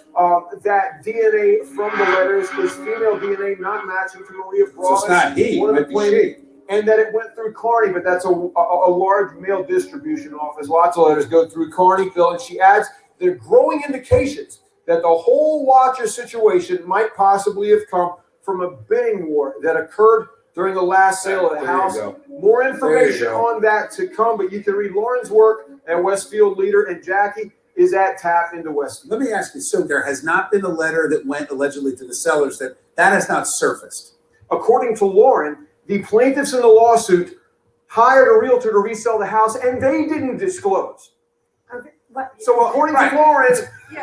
that DNA from the letters is female DNA, not matching to Maria Broadus. So it's not he, one of it the might be plaintiffs, and that it went through Kearney, but that's a large mail distribution office. Lots of letters go through Kearney, Bill, and she adds there are growing indications that the whole watcher situation might possibly have come from a bidding war that occurred during the last sale of the house. More information on that to come, but you can read Lauren's work at Westfield Leader, and Jackie is at Tap into Westfield. Let me ask you, so there has not been a letter that went allegedly to the sellers that has not surfaced. According to Lauren, the plaintiffs in the lawsuit hired a realtor to resell the house, and they didn't disclose. So according to Lauren,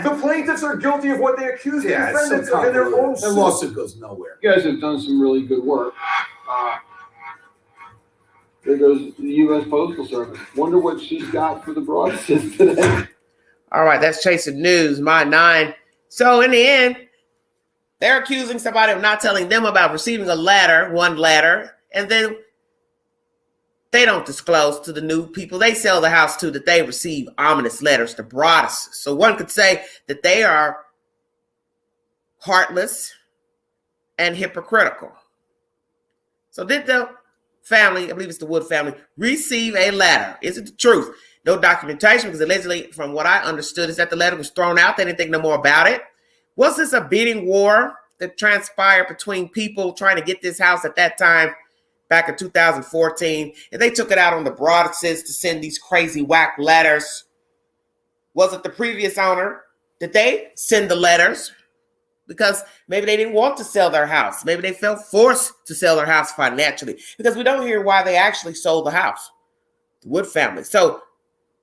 the plaintiffs are guilty of what they accuse the defendants of in their own suit. That lawsuit goes nowhere. You guys have done some really good work. There goes the U.S. Postal Service. Wonder what she's got for the Broadduses today. All right, that's Chasing News, my 9. So in the end, they're accusing somebody of not telling them about receiving one letter, and then they don't disclose to the new people they sell the house to that they receive ominous letters, the Broadduses. So one could say that they are heartless and hypocritical. So did the family, I believe it's the Wood family, receive a letter? Is it the truth? No documentation, because allegedly, from what I understood, is that the letter was thrown out. They didn't think no more about it. Was this a bidding war that transpired between people trying to get this house at that time, back in 2014, and they took it out on the Broadduses to send these crazy whack letters? Was it the previous owner? Did they send the letters because maybe they didn't want to sell their house? Maybe they felt forced to sell their house financially, because we don't hear why they actually sold the house, the Wood family. So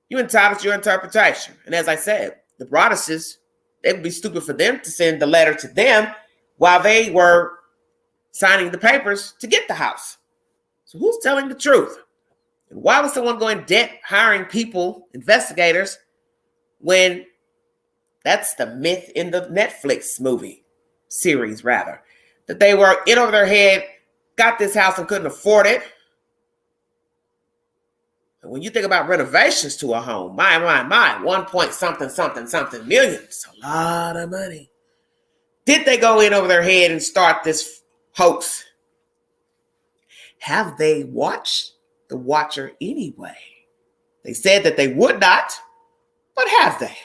you entitled to your interpretation. And as I said, the Broadduses, it would be stupid for them to send the letter to them while they were signing the papers to get the house. So who's telling the truth? And why would someone go in debt hiring people, investigators, when that's the myth in the Netflix movie series, rather, that they were in over their head, got this house and couldn't afford it. And when you think about renovations to a home, my, 1 point something million. It's a lot of money. Did they go in over their head and start this hoax? Have they watched The Watcher anyway? They said that they would not, but have they?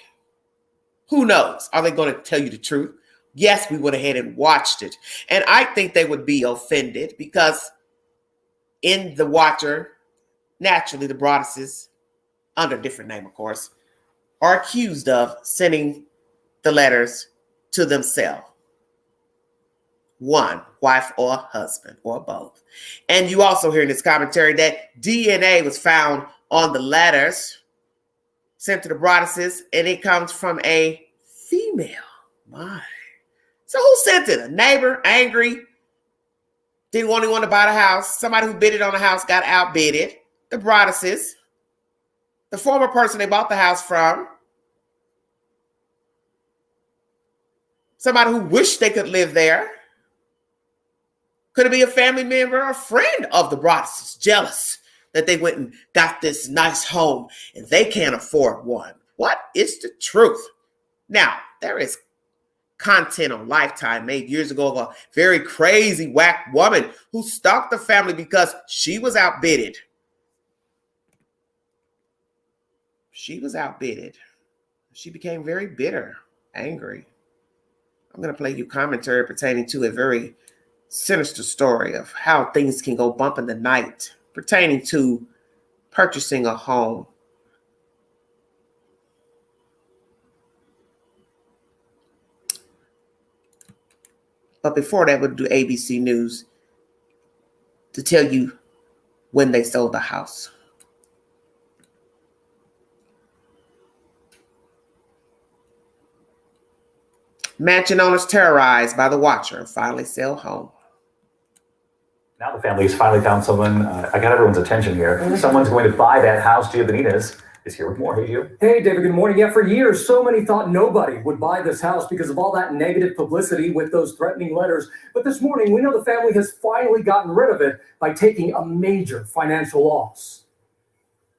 Who knows? Are they going to tell you the truth? yes, we would have had and watched it. And I think they would be offended because in The Watcher, naturally, the Broadduses, under a different name, of course, are accused of sending the letters to themselves. One, wife or husband, or both. And you also hear in this commentary that DNA was found on the letters sent to the Broadduses, and it comes from a female. My. So who sent it? A neighbor, angry, didn't want anyone to buy the house. Somebody who bidded on the house got outbidded. The Broadduses. The former person they bought the house from. Somebody who wished they could live there. Could it be a family member or a friend of the Broadduses, jealous that they went and got this nice home and they can't afford one? What is the truth? Now, there is content on Lifetime made years ago of a very crazy, whack woman who stalked the family because she was outbidded. She was outbidded. She became very bitter, angry. I'm going to play you commentary pertaining to a very sinister story of how things can go bump in the night pertaining to purchasing a home. But before that, we'll do ABC News to tell you when they sold the house. Mansion owners terrorized by the Watcher and finally sell home. Now the family has finally found someone. I got everyone's attention here. Someone's going to buy that house. Gio Benitez is here with more. Hey, Gio. Hey, David, good morning. Yeah, for years, so many thought nobody would buy this house because of all that negative publicity with those threatening letters. But this morning, we know the family has finally gotten rid of it by taking a major financial loss.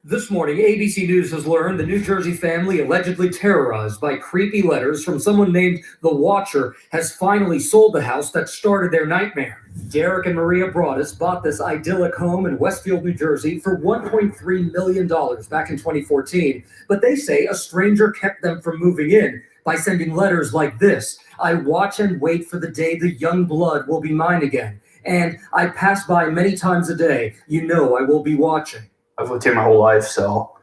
This morning, ABC News has learned the New Jersey family, allegedly terrorized by creepy letters from someone named The Watcher, has finally sold the house that started their nightmare. Derek and Maria Broaddus bought this idyllic home in Westfield, New Jersey for $1.3 million back in 2014. But they say a stranger kept them from moving in by sending letters like this. I watch and wait for the day the young blood will be mine again. And I pass by many times a day. You know I will be watching. I've lived here my whole life, so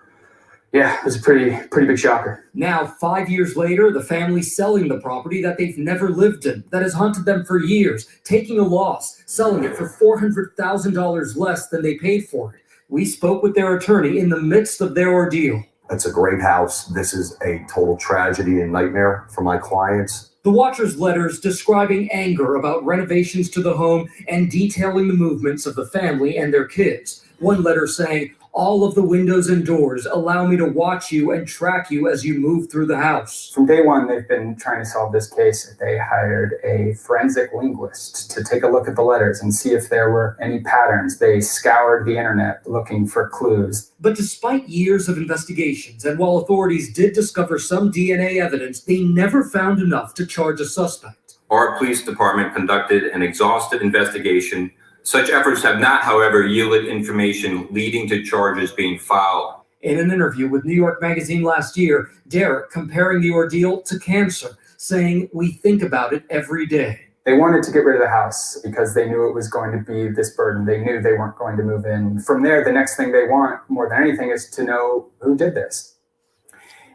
yeah, it was a pretty big shocker. Now, 5 years later, the family's selling the property that they've never lived in, that has haunted them for years, taking a loss, selling it for $400,000 less than they paid for it. We spoke with their attorney in the midst of their ordeal. It's a great house. This is a total tragedy and nightmare for my clients. The Watcher's letters describing anger about renovations to the home and detailing the movements of the family and their kids. One letter saying, all of the windows and doors allow me to watch you and track you as you move through the house. From day one, they've been trying to solve this case. They hired a forensic linguist to take a look at the letters and see if there were any patterns. They scoured the internet looking for clues. But despite years of investigations, and while authorities did discover some DNA evidence, they never found enough to charge a suspect. Our police department conducted an exhaustive investigation. Such efforts have not, however, yielded information leading to charges being filed. In an interview with New York Magazine last year, Derek comparing the ordeal to cancer, saying, we think about it every day. They wanted to get rid of the house because they knew it was going to be this burden. They knew they weren't going to move in. From there, the next thing they want more than anything is to know who did this.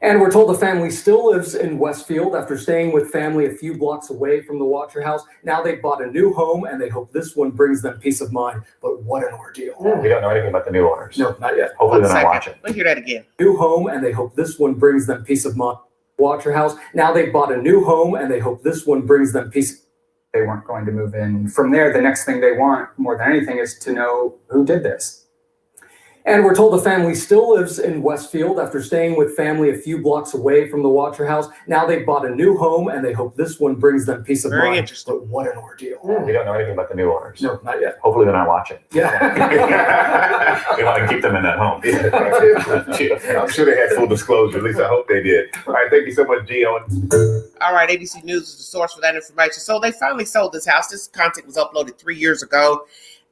And we're told the family still lives in Westfield after staying with family a few blocks away from the Watcher house. Now they've bought a new home and they hope this one brings them peace of mind. But what an ordeal. We don't know anything about the new owners. No, not yet. Hopefully they're not watching. Let's hear that again. New home and they hope this one brings them peace of mind. Watcher house. Now they've bought a new home and they hope this one brings them peace. They weren't going to move in. From there, the next thing they want more than anything is to know who did this. And we're told the family still lives in Westfield after staying with family a few blocks away from the Watcher house. Now they've bought a new home and they hope this one brings them peace of mind. Very interesting. But what an ordeal. We don't know anything about the new owners. No, not yet. Hopefully they're not watching. Yeah. We want to keep them in that home. I'm sure they had full disclosure. At least I hope they did. All right, thank you so much, Gio. All right, ABC News is the source for that information. So they finally sold this house. This content was uploaded 3 years ago.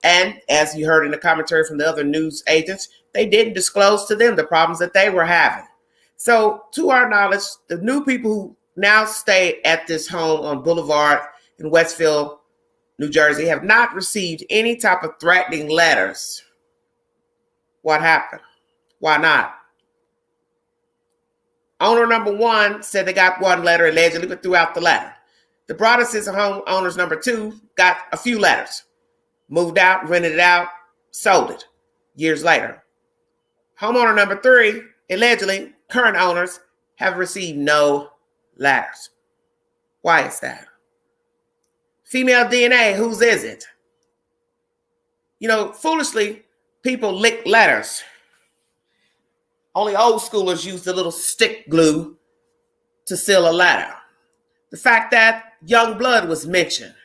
And as you heard in the commentary from the other news agents, they didn't disclose to them the problems that they were having. So to our knowledge, the new people who now stay at this home on Boulevard in Westfield, New Jersey, have not received any type of threatening letters. What happened? Why not? Owner number one said they got one letter allegedly, but threw out the letter. The Broaddus's homeowners number two got a few letters, moved out, rented it out, sold it years later. Homeowner number three, allegedly, current owners have received no letters. Why is that? Female DNA, whose is it? You know, foolishly, people lick letters. Only old schoolers use the little stick glue to seal a letter. The fact that young blood was mentioned,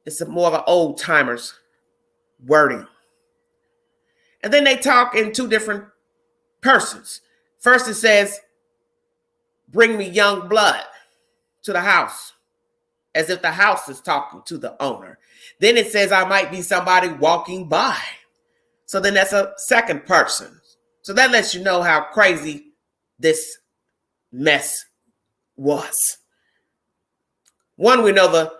it's more of an old timer's wording. And then they talk in two different persons. First it says, bring me young blood to the house, as if the house is talking to the owner. Then it says, I might be somebody walking by. So then that's a second person. So that lets you know how crazy this mess was. One, we know the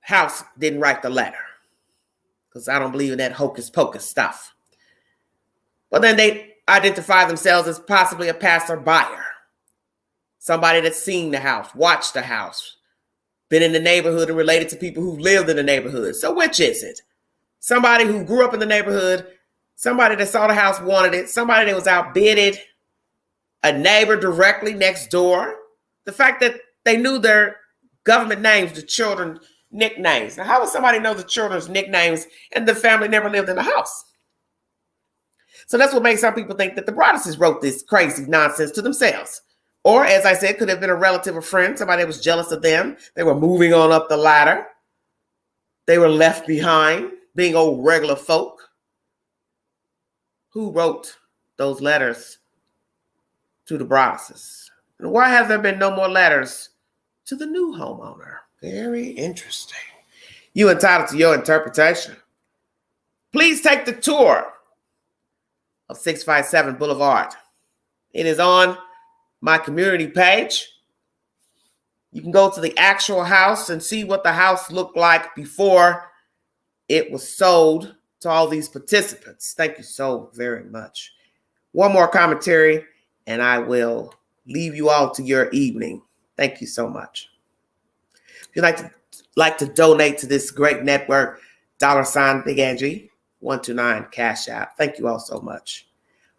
house didn't write the letter, because I don't believe in that hocus pocus stuff. But then they identify themselves as possibly a passer buyer, somebody that's seen the house, watched the house, been in the neighborhood and related to people who lived in the neighborhood. So which is it? Somebody who grew up in the neighborhood, somebody that saw the house, wanted it, somebody that was outbidded, a neighbor directly next door. The fact that they knew their government names, the children's nicknames. Now, how would somebody know the children's nicknames and the family never lived in the house? So that's what makes some people think that the Broaddus's wrote this crazy nonsense to themselves. Or, as I said, could have been a relative or friend, somebody that was jealous of them. They were moving on up the ladder. They were left behind, being old regular folk. Who wrote those letters to the Broaddus's? And why have there been no more letters to the new homeowner? Very interesting. You entitled to your interpretation. Please take the tour of 657 Boulevard. It is on my community page. You can go to the actual house and see what the house looked like before it was sold to all these participants. Thank you so very much. One more commentary and I will leave you all to your evening. Thank you so much. If you'd like to donate to this great network, $ Big Angie 129 Cash App. Thank you all so much.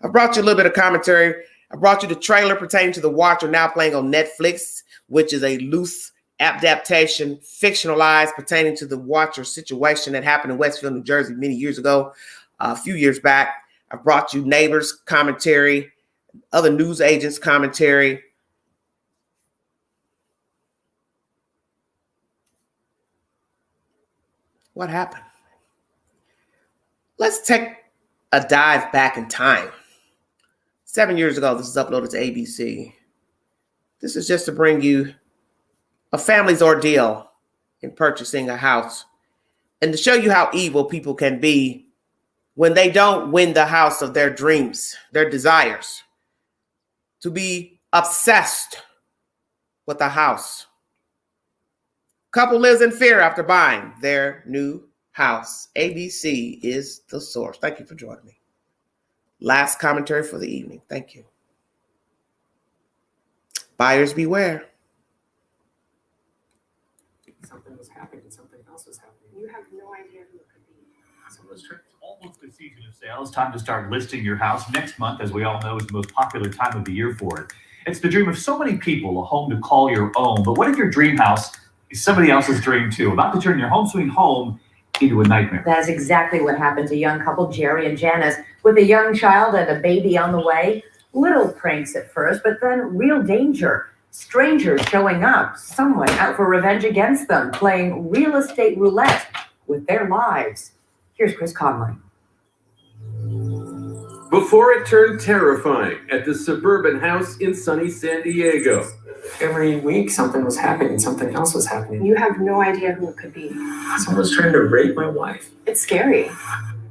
I brought you a little bit of commentary. I brought you the trailer pertaining to The Watcher, now playing on Netflix, which is a loose adaptation, fictionalized, pertaining to the Watcher situation that happened in Westfield, New Jersey many years ago, a few years back. I brought you Neighbors commentary, other news agents commentary. What happened? Let's take a dive back in time. 7 years ago, this is uploaded to ABC. This is just to bring you a family's ordeal in purchasing a house and to show you how evil people can be when they don't win the house of their dreams, their desires, to be obsessed with a house. Couple lives in fear after buying their new house. ABC is the source. Thank you for joining me. Last commentary for the evening. Thank you. Buyers beware. Something was happening. Something else was happening. You have no idea who it could be. So let's try. It's almost the season of sales. Time to start listing your house. Next month, as we all know, is the most popular time of the year for it. It's the dream of so many people, a home to call your own. But what if your dream house is somebody else's dream too? About to turn your home sweet home into a nightmare. That is exactly what happened to young couple Jerry and Janice. With a young child and a baby on the way, little pranks at first, but then real danger. Strangers showing up, someone out for revenge against them, playing real estate roulette with their lives. Here's Chris Conley. Before it turned terrifying at the suburban house in sunny San Diego. Every week, something was happening. Something else was happening. You have no idea who it could be. Someone's trying to rape my wife. It's scary.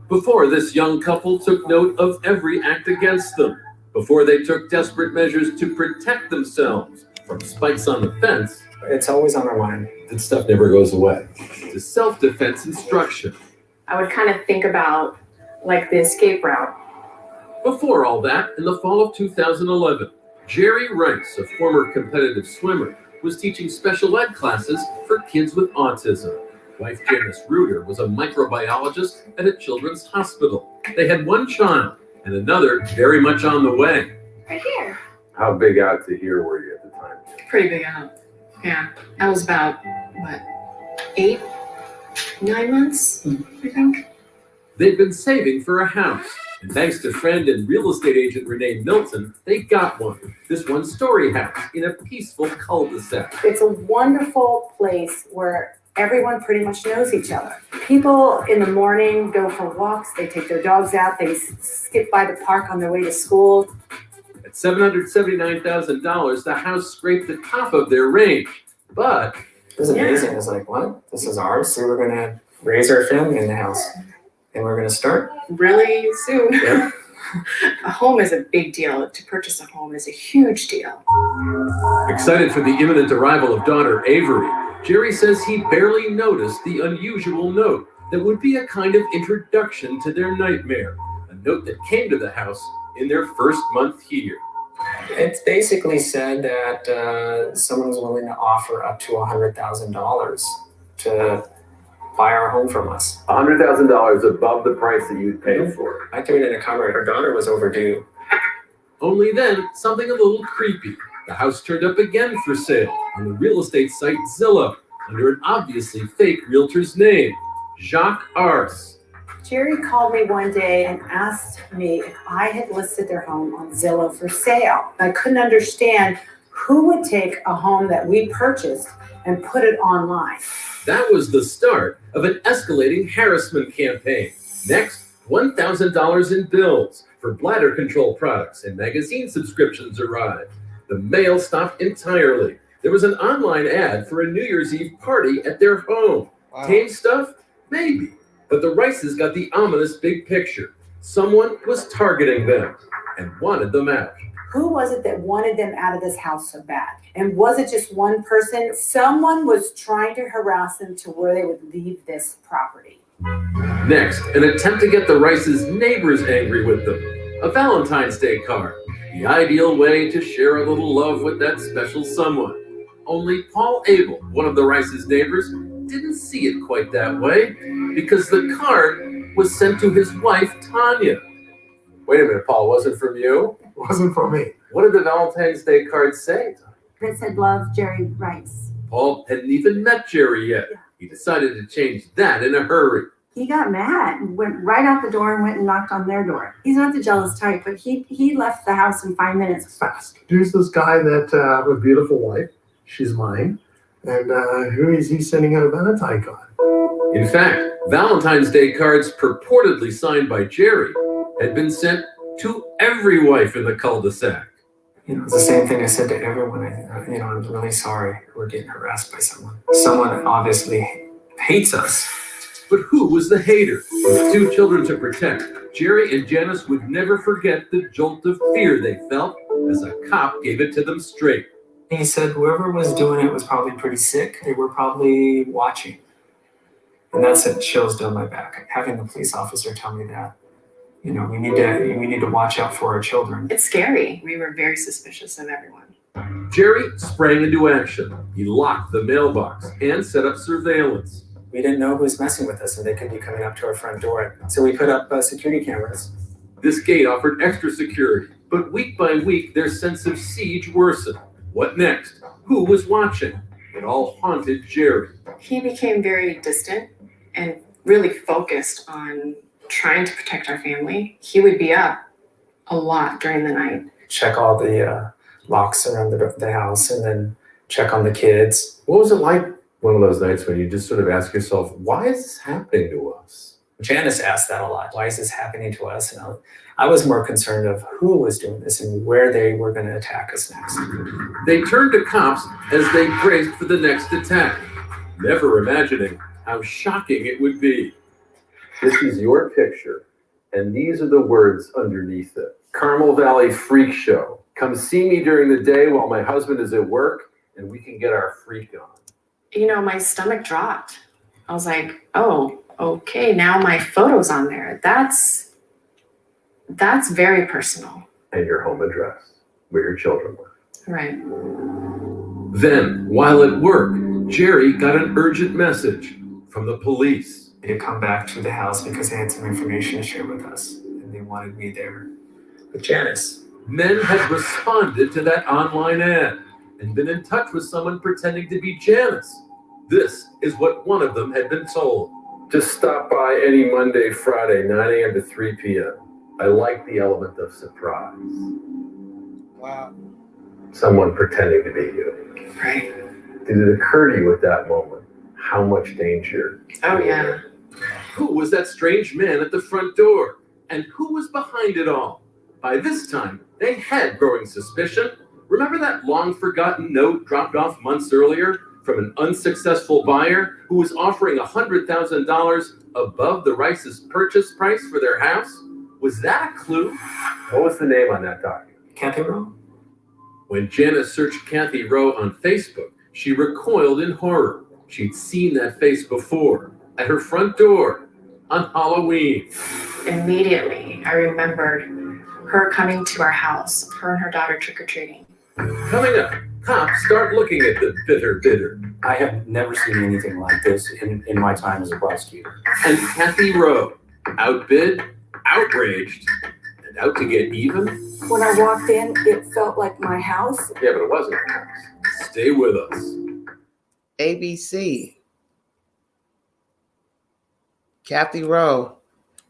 Before this young couple took note of every act against them. before they took desperate measures to protect themselves from spikes on the fence. It's always on our mind. That stuff never goes away. To self-defense instruction. I would kind of think about like the escape route. Before all that, in the fall of 2011, Jerry Rice, a former competitive swimmer, was teaching special ed classes for kids with autism. Wife Janice Reuter was a microbiologist at a children's hospital. They had one child and another very much on the way. Right here. How big out to here were you at the time? Pretty big out. Yeah. I was about, what, 8, 9 months, I think. They'd been saving for a house, and thanks to friend and real estate agent Renee Milton, they got one. This one-story house in a peaceful cul-de-sac. It's a wonderful place where everyone pretty much knows each other. People in the morning go for walks, they take their dogs out, they skip by the park on their way to school. At $779,000, the house scraped the top of their range, but... It was amazing. It was like, what? This is ours? So we're going to raise our family in the house. And we're going to start really soon. Yeah. A home is a big deal. To purchase a home is a huge deal. Excited for the imminent arrival of daughter Avery, Jerry says he barely noticed the unusual note that would be a kind of introduction to their nightmare, a note that came to the house in their first month here. It basically said that someone was willing to offer up to $100,000 to buy our home from us. $100,000 above the price that you'd paid for it. I threw it in a cupboard. Our daughter was overdue. Only then, something a little creepy. The house turned up again for sale on the real estate site Zillow under an obviously fake realtor's name, Jacques Ars. Jerry called me one day and asked me if I had listed their home on Zillow for sale. I couldn't understand who would take a home that we purchased and put it online. That was the start of an escalating harassment campaign. Next, $1,000 in bills for bladder control products and magazine subscriptions arrived. The mail stopped entirely. There was an online ad for a New Year's Eve party at their home. Wow. Tame stuff? Maybe. But the Rices got the ominous big picture. Someone was targeting them and wanted them out. Who was it that wanted them out of this house so bad? And was it just one person? Someone was trying to harass them to where they would leave this property. Next, an attempt to get the Rices' neighbors angry with them. A Valentine's Day card. The ideal way to share a little love with that special someone. Only Paul Abel, one of the Rices' neighbors, didn't see it quite that way because the card was sent to his wife, Tanya. Wait a minute, Paul, wasn't from you? It wasn't from me. What did the Valentine's Day card say? It said, love, Jerry Rice. Paul hadn't even met Jerry yet. He decided to change that in a hurry. He got mad and went right out the door and went and knocked on their door. He's not the jealous type, but he left the house in 5 minutes. Fast. Here's this guy that I have a beautiful wife. She's mine. And who is he sending out a Valentine card? In fact, Valentine's Day cards purportedly signed by Jerry had been sent to every wife in the cul-de-sac. You know, it's the same thing I said to everyone. I'm really sorry we're getting harassed by someone. Someone obviously hates us. But who was the hater? With 2 children to protect, Jerry and Janice would never forget the jolt of fear they felt as a cop gave it to them straight. He said whoever was doing it was probably pretty sick. They were probably watching. And that sent chills down my back. Having the police officer tell me that, we need to watch out for our children. It's scary. We were very suspicious of everyone. Jerry sprang into action. He locked the mailbox and set up surveillance. We didn't know who was messing with us, and they could be coming up to our front door. So we put up security cameras. This gate offered extra security, but week by week, their sense of siege worsened. What next? Who was watching? It all haunted Jerry. He became very distant and really focused on trying to protect our family. He would be up a lot during the night. Check all the locks around the house and then check on the kids. What was it like one of those nights when you just sort of ask yourself, why is this happening to us? Janice asked that a lot. Why is this happening to us? And I was more concerned of who was doing this and where they were going to attack us next. They turned to cops as they braced for the next attack, never imagining how shocking it would be. This is your picture, and these are the words underneath it. Carmel Valley Freak Show. Come see me during the day while my husband is at work, and we can get our freak on. You know, my stomach dropped. I was like, oh, okay, now my photo's on there. That's very personal. And your home address, where your children were. Right. Then, while at work, Jerry got an urgent message from the police. They had come back to the house because they had some information to share with us, and they wanted me there with Janice. Men had responded to that online ad and been in touch with someone pretending to be Janice. This is what one of them had been told. Just stop by any Monday, Friday, 9 a.m. to 3 p.m. I like the element of surprise. Wow. Someone pretending to be you. Right. Did it occur to you at that moment how much danger? Oh, yeah. Who was that strange man at the front door? And who was behind it all? By this time, they had growing suspicion. Remember that long-forgotten note dropped off months earlier from an unsuccessful buyer who was offering $100,000 above the Rice's purchase price for their house? Was that a clue? What was the name on that document? Kathy Rowe. When Janice searched Kathy Rowe on Facebook, she recoiled in horror. She'd seen that face before, at her front door, on Halloween. Immediately, I remembered her coming to our house, her and her daughter trick-or-treating. Coming up, cops start looking at the bitter. I have never seen anything like this in my time as a prosecutor. And Kathy Rowe, outbid, outraged, and out to get even. When I walked in, it felt like my house. Yeah, but it wasn't your house. Stay with us. ABC. Kathy Rowe.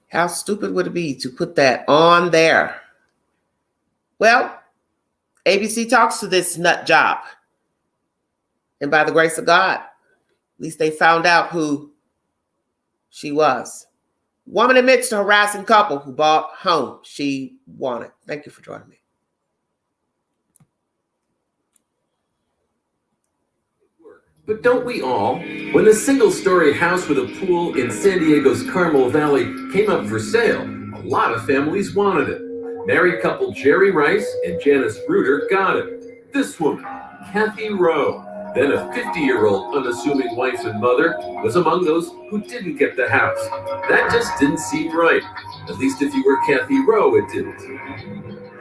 How stupid would it be to put that on there? Well, ABC talks to this nut job. And by the grace of God, at least they found out who she was. Woman admits to harassing couple who bought home she wanted. Thank you for joining me. But don't we all? When the single-story house with a pool in San Diego's Carmel Valley came up for sale, a lot of families wanted it. Married couple Jerry Rice and Janice Reuter got it. This woman, Kathy Rowe, then a 50-year-old unassuming wife and mother, was among those who didn't get the house. That just didn't seem right. At least if you were Kathy Rowe, it didn't.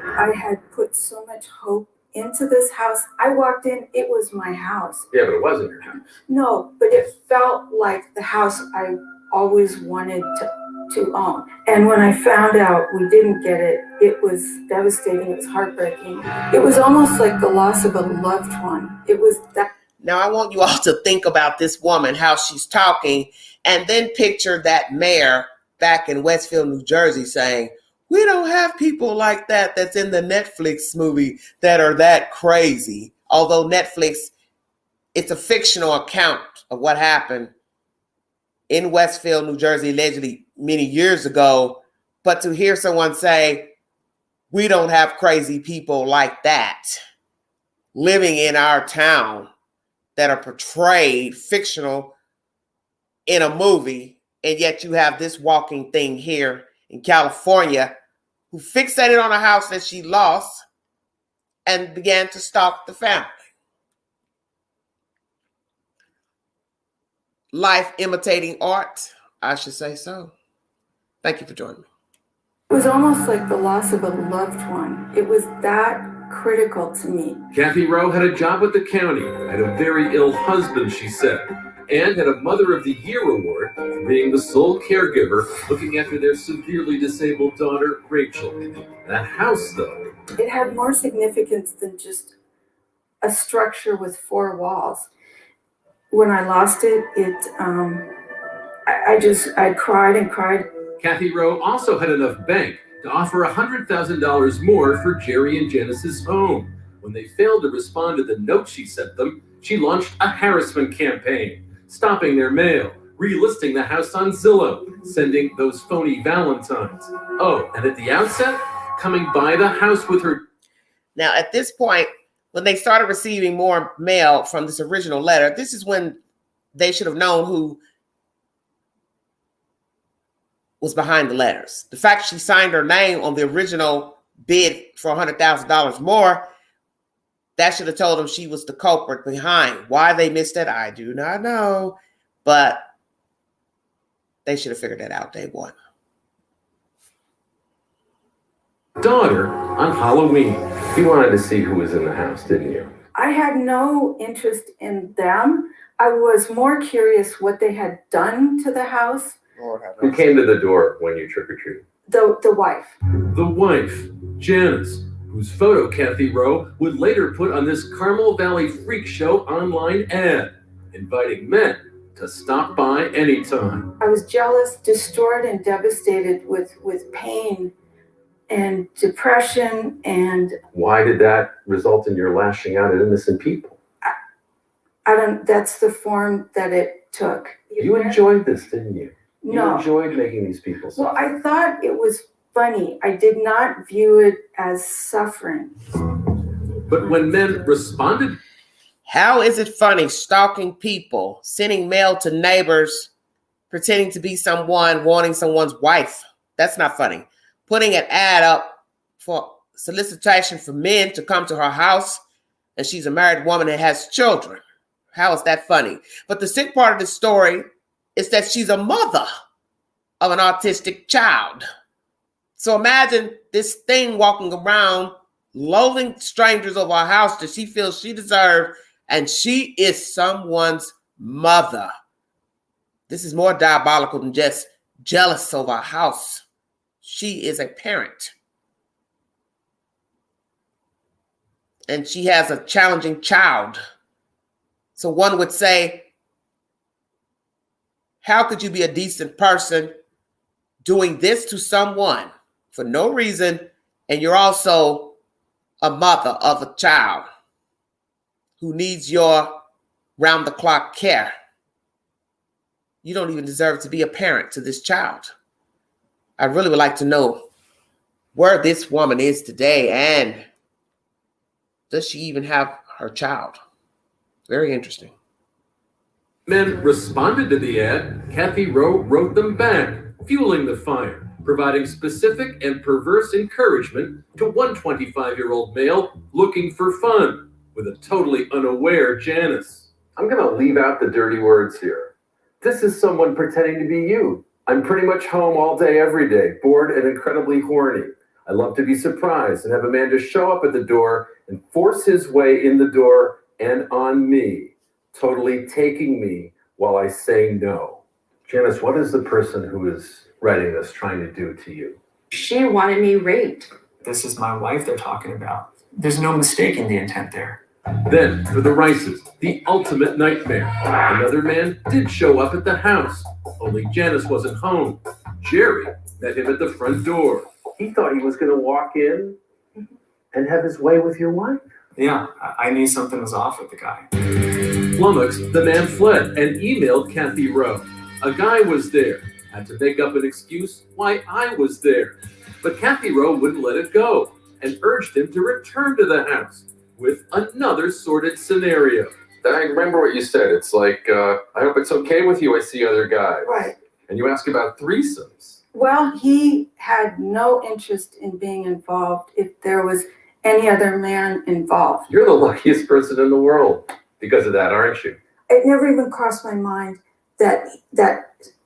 I had put so much hope into this house. I walked in, it was my house. Yeah, but it wasn't your house. No, but it felt like the house I always wanted to own. And when I found out we didn't get it, it was devastating. It was heartbreaking. It was almost like the loss of a loved one. It was that. Now, I want you all to think about this woman, how she's talking, and then picture that mayor back in Westfield, New Jersey saying, we don't have people like that that's in the Netflix movie that are that crazy. Although Netflix, it's a fictional account of what happened in Westfield, New Jersey, allegedly many years ago. But to hear someone say, we don't have crazy people like that living in our town that are portrayed fictional in a movie, and yet you have this walking thing here in California who fixated on a house that she lost and began to stalk the family. Life imitating art, I should say so. Thank you for joining me. It was almost like the loss of a loved one. It was that critical to me. Kathy Rowe had a job with the county, had a very ill husband, she said, and had a Mother of the Year award for being the sole caregiver looking after their severely disabled daughter, Rachel. That house, though. It had more significance than just a structure with four walls. When I lost it, I cried and cried. Kathy Rowe also had enough bank to offer $100,000 more for Jerry and Janice's home. When they failed to respond to the note she sent them, she launched a harassment campaign, stopping their mail, relisting the house on Zillow, sending those phony Valentines. Oh, and at the outset, coming by the house with her. Now, at this point, when they started receiving more mail from this original letter, this is when they should have known who was behind the letters. The fact she signed her name on the original bid for $100,000 more, that should have told them she was the culprit behind. Why they missed that, I do not know. But they should have figured that out day one. Daughter on Halloween. You wanted to see who was in the house, didn't you? I had no interest in them. I was more curious what they had done to the house. Who came to the door when you trick-or-treated? The wife. The wife, Janice, whose photo Kathy Rowe would later put on this Carmel Valley Freak Show online ad, inviting men to stop by anytime. I was jealous, distraught, and devastated with pain and depression. And Why did that result in your lashing out at innocent people? That's the form that it took. You enjoyed this, didn't you? No. You enjoyed making these people suffer. Well, I thought it was funny. I did not view it as suffering. But when men responded, how is it funny stalking people, sending mail to neighbors, pretending to be someone, wanting someone's wife? That's not funny. Putting an ad up for solicitation for men to come to her house, and she's a married woman that has children. How is that funny? But the sick part of the story is that she's a mother of an autistic child. So imagine this thing walking around, loathing strangers over her house that she feels she deserves, and she is someone's mother. This is more diabolical than just jealous of her house. She is a parent. And she has a challenging child. So one would say, how could you be a decent person doing this to someone for no reason, and you're also a mother of a child who needs your round-the-clock care? You don't even deserve to be a parent to this child. I really would like to know where this woman is today, and does she even have her child? Very interesting. men responded to the ad, Kathy Rowe wrote them back, fueling the fire, providing specific and perverse encouragement to one 25-year-old male looking for fun with a totally unaware Janice. I'm going to leave out the dirty words here. This is someone pretending to be you. I'm pretty much home all day, every day, bored and incredibly horny. I love to be surprised and have a man just show up at the door and force his way in the door and on me, totally taking me while I say no. Janice, what is the person who is writing this trying to do to you? She wanted me raped. This is my wife they're talking about. There's no mistaking the intent there. Then, for the Rices, the ultimate nightmare. Another man did show up at the house, only Janice wasn't home. Jerry met him at the front door. He thought he was going to walk in and have his way with your wife. Yeah, I knew something was off with the guy. Flummoxed, the man fled and emailed Kathy Rowe. A guy was there. Had to make up an excuse why I was there. But Kathy Rowe wouldn't let it go and urged him to return to the house with another sordid scenario. I remember what you said. It's like, I hope it's okay with you. I see other guys. Right. And you ask about threesomes. Well, he had no interest in being involved if there was any other man involved. You're the luckiest person in the world because of that, aren't you? It never even crossed my mind that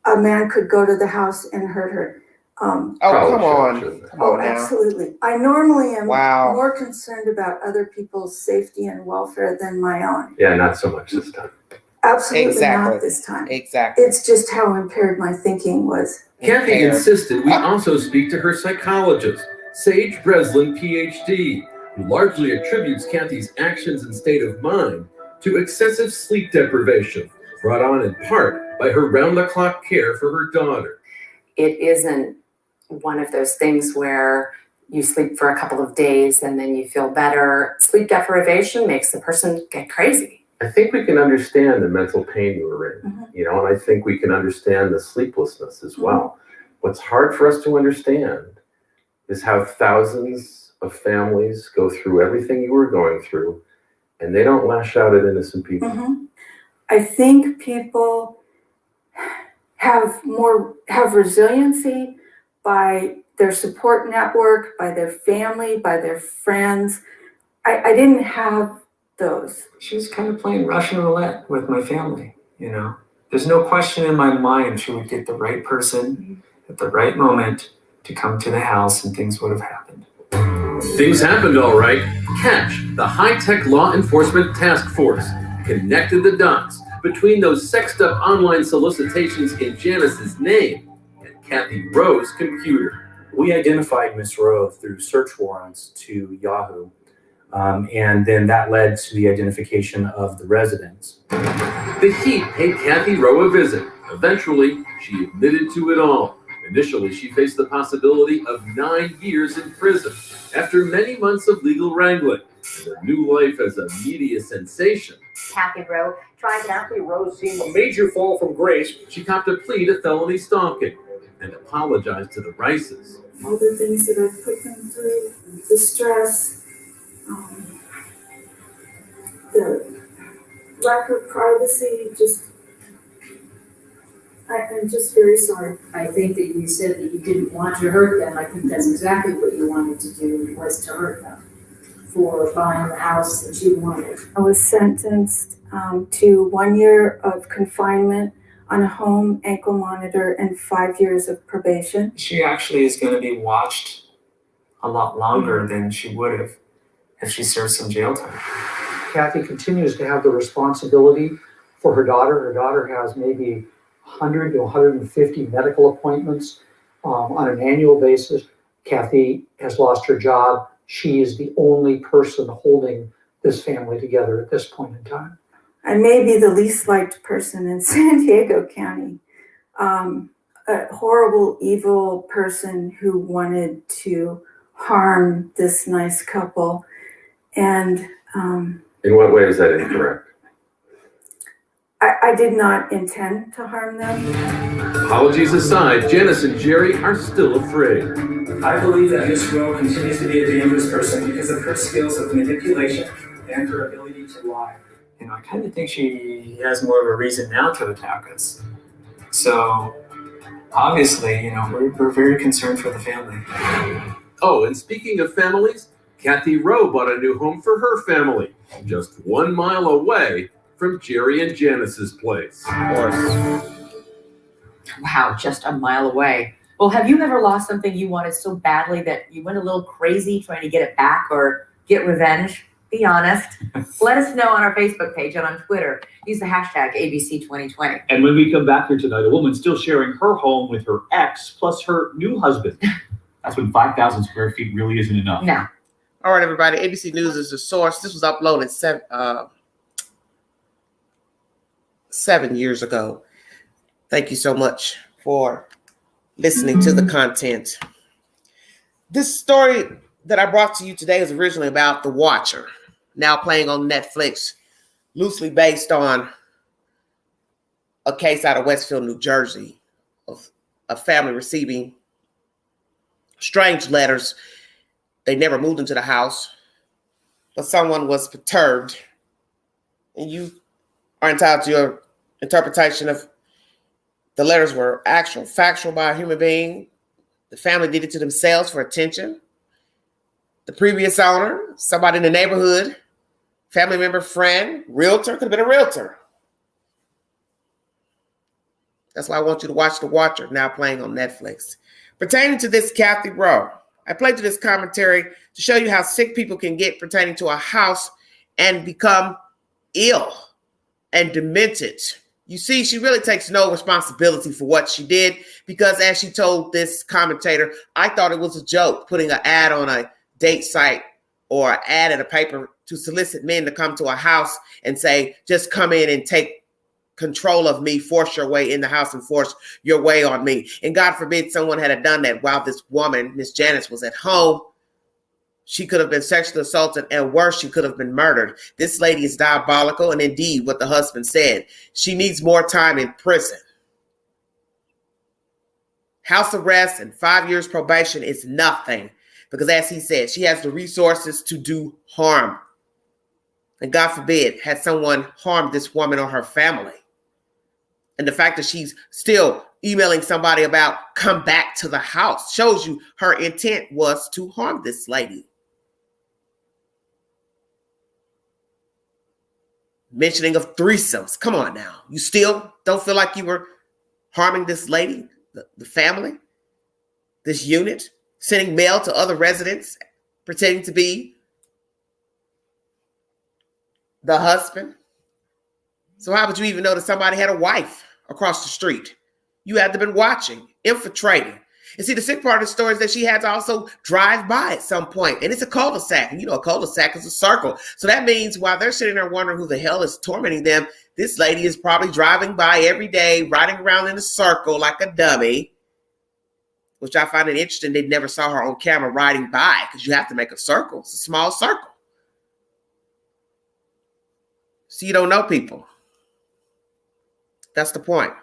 a man could go to the house and hurt her. Come on now. Absolutely. I normally am Wow. more concerned about other people's safety and welfare than my own. Yeah, not so much this time. Absolutely Exactly. not this time. Exactly. It's just how impaired my thinking was. Kathy insisted we also speak to her psychologist, Sage Breslin, PhD, who largely attributes Kathy's actions and state of mind to excessive sleep deprivation, brought on in part by her round-the-clock care for her daughter. It isn't one of those things where you sleep for a couple of days and then you feel better. Sleep deprivation makes the person get crazy. I think we can understand the mental pain you were in, and I think we can understand the sleeplessness as well. What's hard for us to understand is how thousands of families go through everything you were going through, and they don't lash out at innocent people. I think people have resiliency by their support network, by their family, by their friends. I didn't have those. She was kind of playing Russian roulette with my family, you know. There's no question in my mind she would get the right person at the right moment to come to the house and things would have happened. Things happened all right. Catch, the high-tech law enforcement task force, connected the dots between those sexed-up online solicitations in Janice's name and Kathy Rowe's computer. We identified Miss Rowe through search warrants to Yahoo, and then that led to the identification of the residents. The Heat paid Kathy Rowe a visit. Eventually, she admitted to it all. Initially, she faced the possibility of 9 years in prison after many months of legal wrangling and her new life as a media sensation. Kathy Rowe tried Kathy Rowe seemed A major fall from grace. She copped a plea to felony stalking and apologized to the Rices. All the things that I've put them through, the stress, the lack of privacy, I'm just very sorry. I think that you said that you didn't want to hurt them. I think that's exactly what you wanted to do, was to hurt them for buying the house that you wanted. I was sentenced to 1 year of confinement on a home ankle monitor and 5 years of probation. She actually is going to be watched a lot longer than she would have if she served some jail time. Kathy continues to have the responsibility for her daughter. Her daughter has maybe 100 to 150 medical appointments on an annual basis. Kathy has lost her job. She is the only person holding this family together at this point in time. I may be the least liked person in San Diego County. A horrible, evil person who wanted to harm this nice couple. And in what way is that incorrect? I did not intend to harm them. Apologies aside, Janice and Jerry are still afraid. I believe that Miss Rowe continues to be a dangerous person because of her skills of manipulation and her ability to lie. You know, I kind of think she has more of a reason now to attack us. So, obviously, you know, we're very concerned for the family. Oh, and speaking of families, Kathy Rowe bought a new home for her family, just 1 mile away from Jerry and Janice's place. Wow, just a mile away. Well, have you ever lost something you wanted so badly that you went a little crazy trying to get it back or get revenge? Be honest. Let us know on our Facebook page and on Twitter. Use the hashtag ABC2020. And when we come back here tonight, a woman's still sharing her home with her ex plus her new husband. That's when 5,000 square feet really isn't enough. No. All right, everybody. ABC News is the source. This was uploaded 7 years ago. Thank you so much for listening to the content. This story that I brought to you today is originally about The Watcher, now playing on Netflix, loosely based on a case out of Westfield, New Jersey, of a family receiving strange letters. They never moved into the house, but someone was perturbed, and you are entitled to your interpretation of the letters were actual, factual by a human being. The family did it to themselves for attention. The previous owner, somebody in the neighborhood, family member, friend, realtor, could have been a realtor. That's why I want you to watch The Watcher, now playing on Netflix. Pertaining to this Kathy Rowe, I played you this commentary to show you how sick people can get pertaining to a house and become ill and demented. You see, she really takes no responsibility for what she did because, as she told this commentator, I thought it was a joke putting an ad on a date site or an ad in a paper to solicit men to come to a house and say, just come in and take control of me, force your way in the house and force your way on me. And God forbid someone had done that while this woman, Miss Janice, was at home. She could have been sexually assaulted, and worse, she could have been murdered. This lady is diabolical, and indeed what the husband said. She needs more time in prison. House arrest and 5 years probation is nothing because, as he said, she has the resources to do harm. And God forbid, had someone harmed this woman or her family. And the fact that she's still emailing somebody about come back to the house. Shows you her intent was to harm this lady. Mentioning of threesomes. Come on now. You still don't feel like you were harming this lady, the family, this unit, sending mail to other residents, pretending to be the husband? So how would you even know that somebody had a wife across the street? You had to been watching, infiltrating. And see, the sick part of the story is that she had to also drive by at some point. And it's a cul-de-sac. And you know, a cul-de-sac is a circle. So that means while they're sitting there wondering who the hell is tormenting them, this lady is probably driving by every day, riding around in a circle like a dummy, which I find it interesting. They never saw her on camera riding by because you have to make a circle. It's a small circle. So you don't know people. That's the point.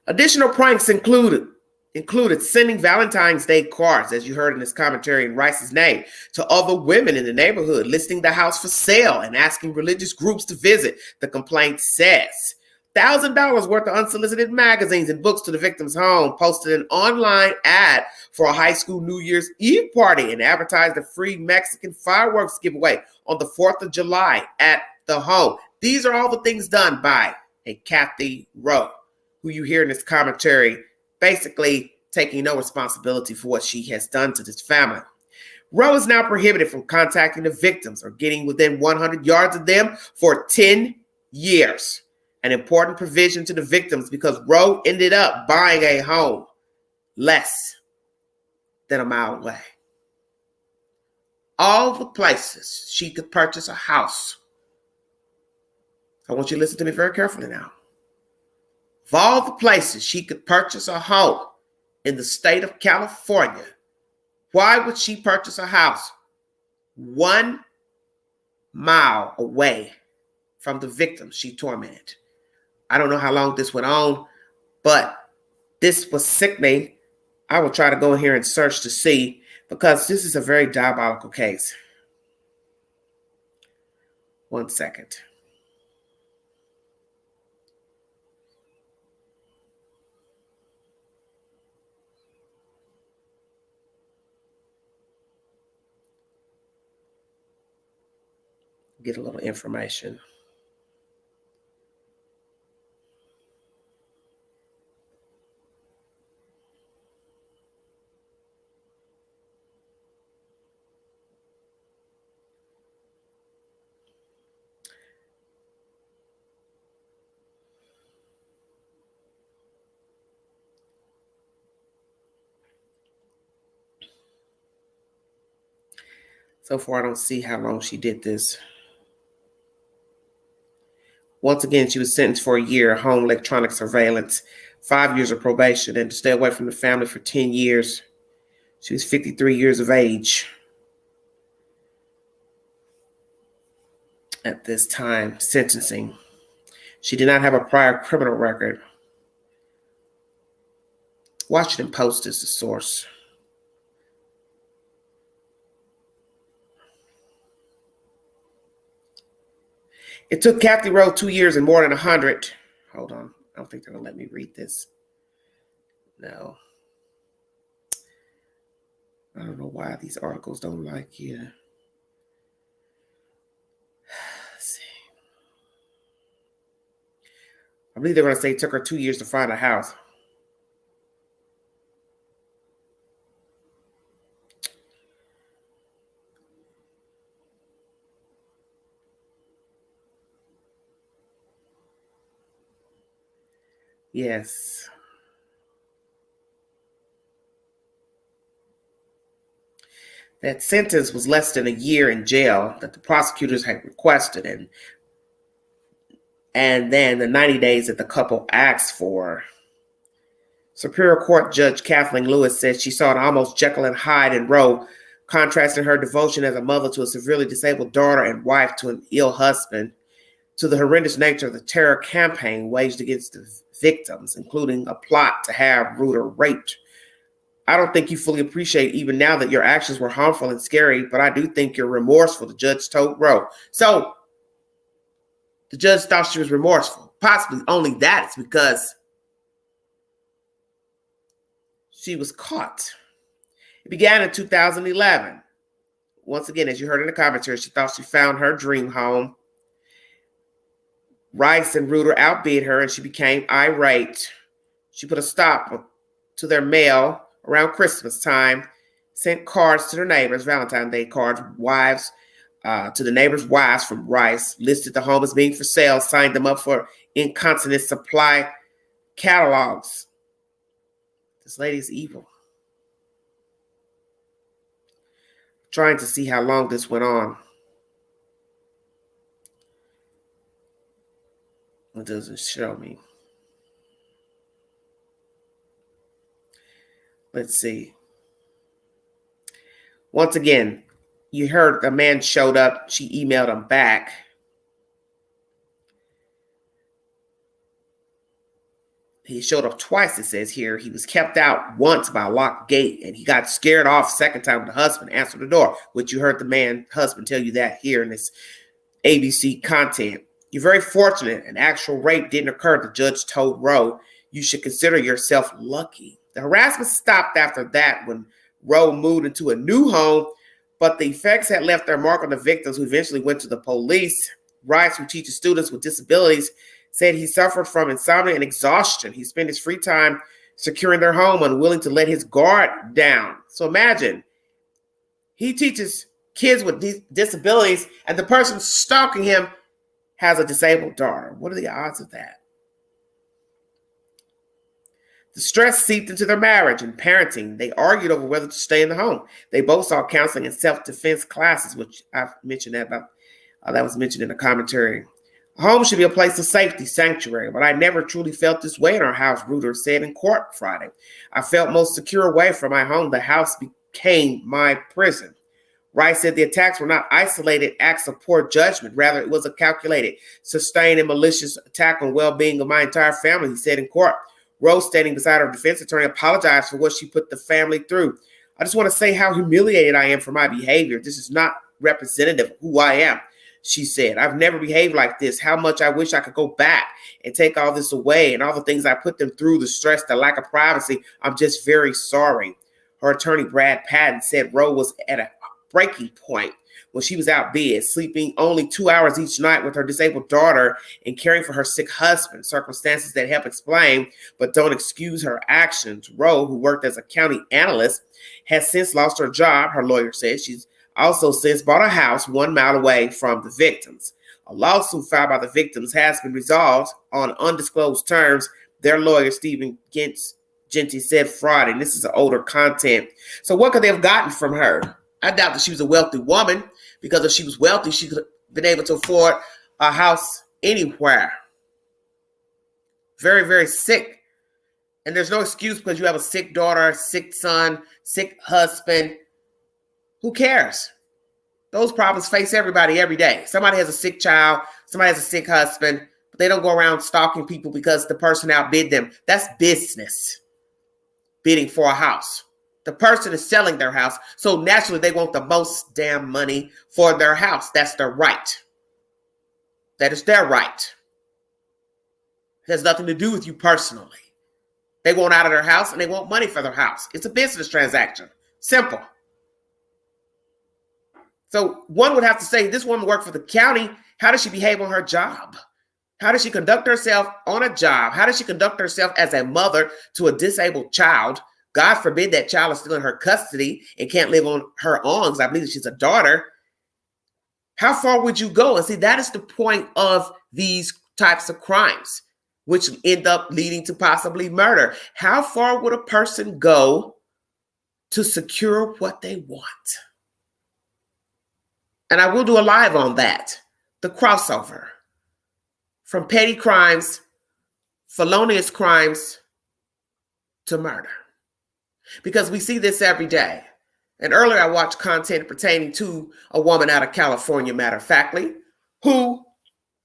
Additional pranks included sending Valentine's Day cards, as you heard in this commentary in Rice's name, to other women in the neighborhood, listing the house for sale and asking religious groups to visit, the complaint says. $1,000 worth of unsolicited magazines and books to the victim's home, posted an online ad for a high school New Year's Eve party, and advertised a free Mexican fireworks giveaway on the 4th of July at the home. These are all the things done by a Kathy Rowe, who you hear in this commentary, basically taking no responsibility for what she has done to this family. Rowe is now prohibited from contacting the victims or getting within 100 yards of them for 10 years. An important provision to the victims because Rowe ended up buying a home less than a mile away. All the places she could purchase a house. I want you to listen to me very carefully now. Of all the places she could purchase a home in the state of California, why would she purchase a house 1 mile away from the victims she tormented? I don't know how long this went on, but this was sickening. I will try to go in here and search to see, because this is a very diabolical case. 1 second. Get a little information. So far, I don't see how long she did this. Once again, she was sentenced for a year, home electronic surveillance, 5 years of probation, and to stay away from the family for 10 years. She was 53 years of age at this time, sentencing. She did not have a prior criminal record. Washington Post is the source. It took Kathy Rowe 2 years and more than 100. Hold on. I don't think they're going to let me read this. No. I don't know why these articles don't like you. Let's see. I believe they're going to say it took her 2 years to find a house. Yes. That sentence was less than a year in jail that the prosecutors had requested, and then the 90 days that the couple asked for. Superior Court Judge Kathleen Lewis said she saw an almost Jekyll and Hyde in Rowe, contrasting her devotion as a mother to a severely disabled daughter and wife to an ill husband, to the horrendous nature of the terror campaign waged against the victims, including a plot to have Reuter raped. I don't think you fully appreciate even now that your actions were harmful and scary, but I do think you're remorseful, the judge told Rowe. So The judge thought she was remorseful. Possibly only that is because she was caught. It began in 2011. Once again, as you heard in the commentary, she thought she found her dream home. Rice and Reuter outbid her, and she became irate. She put a stop to their mail around Christmas time, sent cards to their neighbors, Valentine's Day cards, wives, to the neighbors' wives from Rice, listed the home as being for sale, signed them up for incontinent supply catalogs. This lady is evil. Trying to see how long this went on. It doesn't show me. Let's see. Once again, you heard the man showed up. She emailed him back. He showed up twice, it says here. He was kept out once by a locked gate, and he got scared off second time when the husband answered the door, which you heard the man husband tell you that here in this ABC content. You're very fortunate an actual rape didn't occur, the judge told Rowe. You should consider yourself lucky. The harassment stopped after that when Rowe moved into a new home, but the effects had left their mark on the victims, who eventually went to the police. Rice, who teaches students with disabilities, said he suffered from insomnia and exhaustion. He spent his free time securing their home, unwilling to let his guard down. So imagine, he teaches kids with disabilities, and the person stalking him has a disabled daughter. What are the odds of that? The stress seeped into their marriage and parenting. They argued over whether to stay in the home. They both saw counseling and self-defense classes, which I've mentioned that about. That was mentioned in the commentary. A home should be a place of safety, sanctuary, but I never truly felt this way in our house, Reuter said in court Friday. I felt most secure away from my home. The house became my prison. Rice said the attacks were not isolated acts of poor judgment. Rather, it was a calculated, sustained, and malicious attack on well-being of my entire family, he said in court. Rose, standing beside her defense attorney, apologized for what she put the family through. I just want to say how humiliated I am for my behavior. This is not representative of who I am, she said. I've never behaved like this. How much I wish I could go back and take all this away and all the things I put them through, the stress, the lack of privacy. I'm just very sorry. Her attorney, Brad Patton, said Rose was at a breaking point when she was outbid, sleeping only 2 hours each night with her disabled daughter and caring for her sick husband, circumstances that help explain but don't excuse her actions. Rowe, who worked as a county analyst, has since lost her job, her lawyer says. She's also since bought a house 1 mile away from the victims. A lawsuit filed by the victims has been resolved on undisclosed terms, their lawyer, Stephen Genty, said Friday. This is an older content. So what could they have gotten from her? I doubt that she was a wealthy woman, because if she was wealthy, she could have been able to afford a house anywhere. Very, very sick. And there's no excuse because you have a sick daughter, sick son, sick husband. Who cares? Those problems face everybody every day. Somebody has a sick child, somebody has a sick husband, but they don't go around stalking people because the person outbid them. That's business. Bidding for a house. The person is selling their house, so naturally they want the most damn money for their house. That's their right. That is their right. It has nothing to do with you personally. They want out of their house and they want money for their house. It's a business transaction. Simple. So one would have to say, this woman worked for the county. How does she behave on her job? How does she conduct herself on a job? How does she conduct herself as a mother to a disabled child? God forbid that child is still in her custody and can't live on her own, because I believe that she's a daughter. How far would you go? And see, that is the point of these types of crimes, which end up leading to possibly murder. How far would a person go to secure what they want? And I will do a live on that, the crossover from petty crimes, felonious crimes, to murder. Because we see this every day. And earlier I watched content pertaining to a woman out of California, matter of factly, who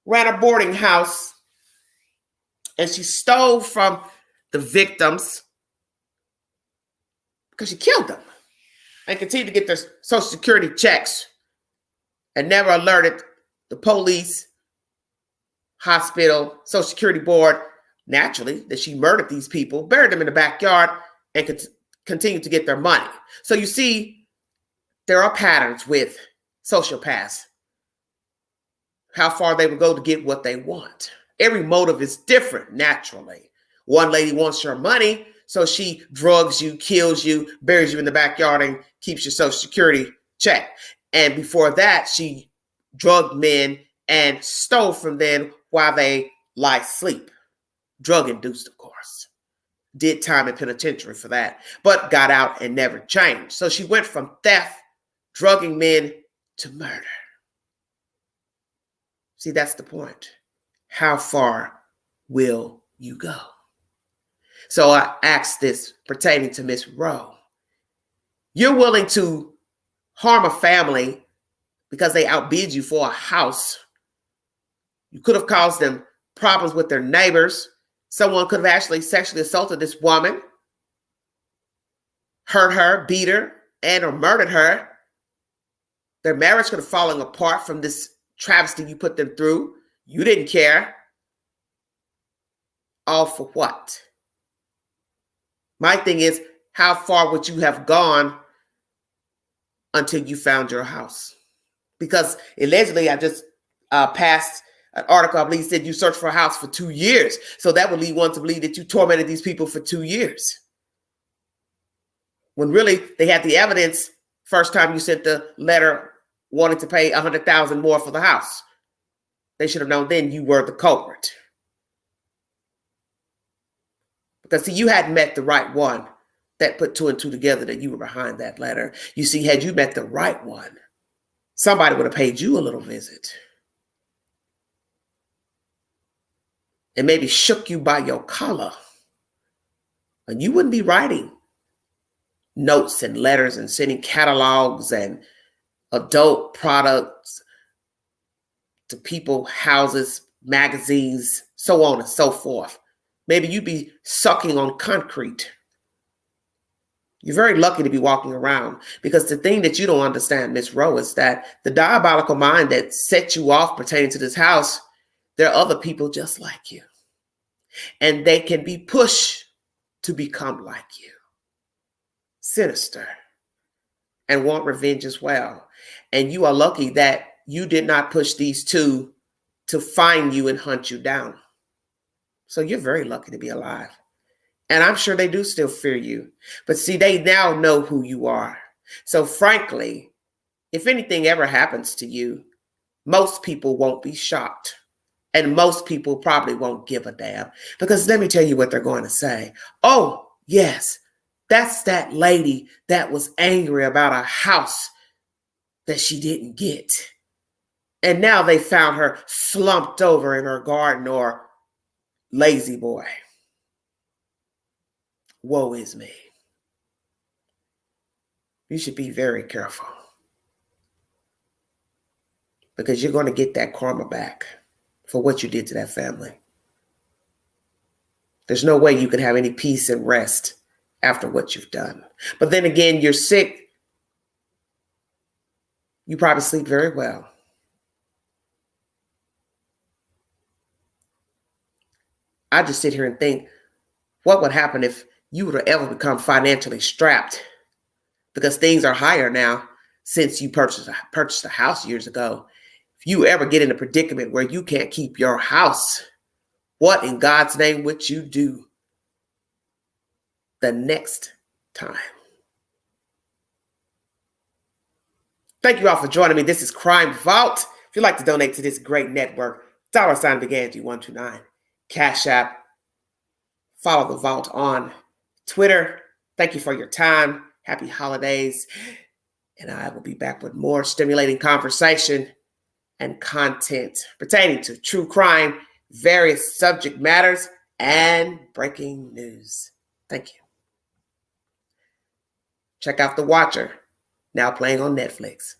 ran a boarding house and she stole from the victims because she killed them and continued to get their Social Security checks and never alerted the police hospital, Social Security board, naturally, that she murdered these people, buried them in the backyard, and could continue to get their money. So you see, there are patterns with sociopaths, how far they will go to get what they want. Every motive is different, naturally. One lady wants your money, so she drugs you, kills you, buries you in the backyard, and keeps your Social Security check. And before that, she drugged men and stole from them while they lie asleep. Drug-induced, of course. Did time in penitentiary for that, but got out and never changed. So she went from theft, drugging men, to murder. See, that's the point. How far will you go? So I asked this pertaining to Miss Rowe. You're willing to harm a family because they outbid you for a house. You could have caused them problems with their neighbors. Someone could have actually sexually assaulted this woman, hurt her, beat her, and or murdered her. Their marriage could have fallen apart from this travesty you put them through. You didn't care. All for what? My thing is, how far would you have gone until you found your house? Because allegedly, I just passed an article, I believe, said you searched for a house for 2 years. So that would lead one to believe that you tormented these people for 2 years. When really they had the evidence first time you sent the letter wanting to pay $100,000 more for the house. They should have known then you were the culprit. Because see, you hadn't met the right one that put 2 and 2 together that you were behind that letter. You see, had you met the right one, somebody would have paid you a little visit. And maybe shook you by your collar. And you wouldn't be writing notes and letters and sending catalogs and adult products to people, houses, magazines, so on and so forth. Maybe you'd be sucking on concrete. You're very lucky to be walking around, because the thing that you don't understand, Miss Rowe, is that the diabolical mind that set you off pertaining to this house, there are other people just like you. And they can be pushed to become like you. Sinister. And want revenge as well. And you are lucky that you did not push these two to find you and hunt you down. So you're very lucky to be alive. And I'm sure they do still fear you. But see, they now know who you are. So frankly, if anything ever happens to you, most people won't be shocked. And most people probably won't give a damn. Because let me tell you what they're going to say. Oh, yes, that's that lady that was angry about a house that she didn't get. And now they found her slumped over in her garden, or lazy boy. Woe is me. You should be very careful, because you're going to get that karma back for what you did to that family. There's no way you can have any peace and rest after what you've done. But then again, you're sick. You probably sleep very well. I just sit here and think, what would happen if you would have ever become financially strapped? Because things are higher now since you purchased a house years ago. If you ever get in a predicament where you can't keep your house, what in God's name would you do the next time? Thank you all for joining me. This is Crime Vault. If you'd like to donate to this great network, $BigAngie129, Cash App. Follow the Vault on Twitter. Thank you for your time. Happy holidays. And I will be back with more stimulating conversation and content pertaining to true crime, various subject matters, and breaking news. Thank you. Check out The Watcher, now playing on Netflix.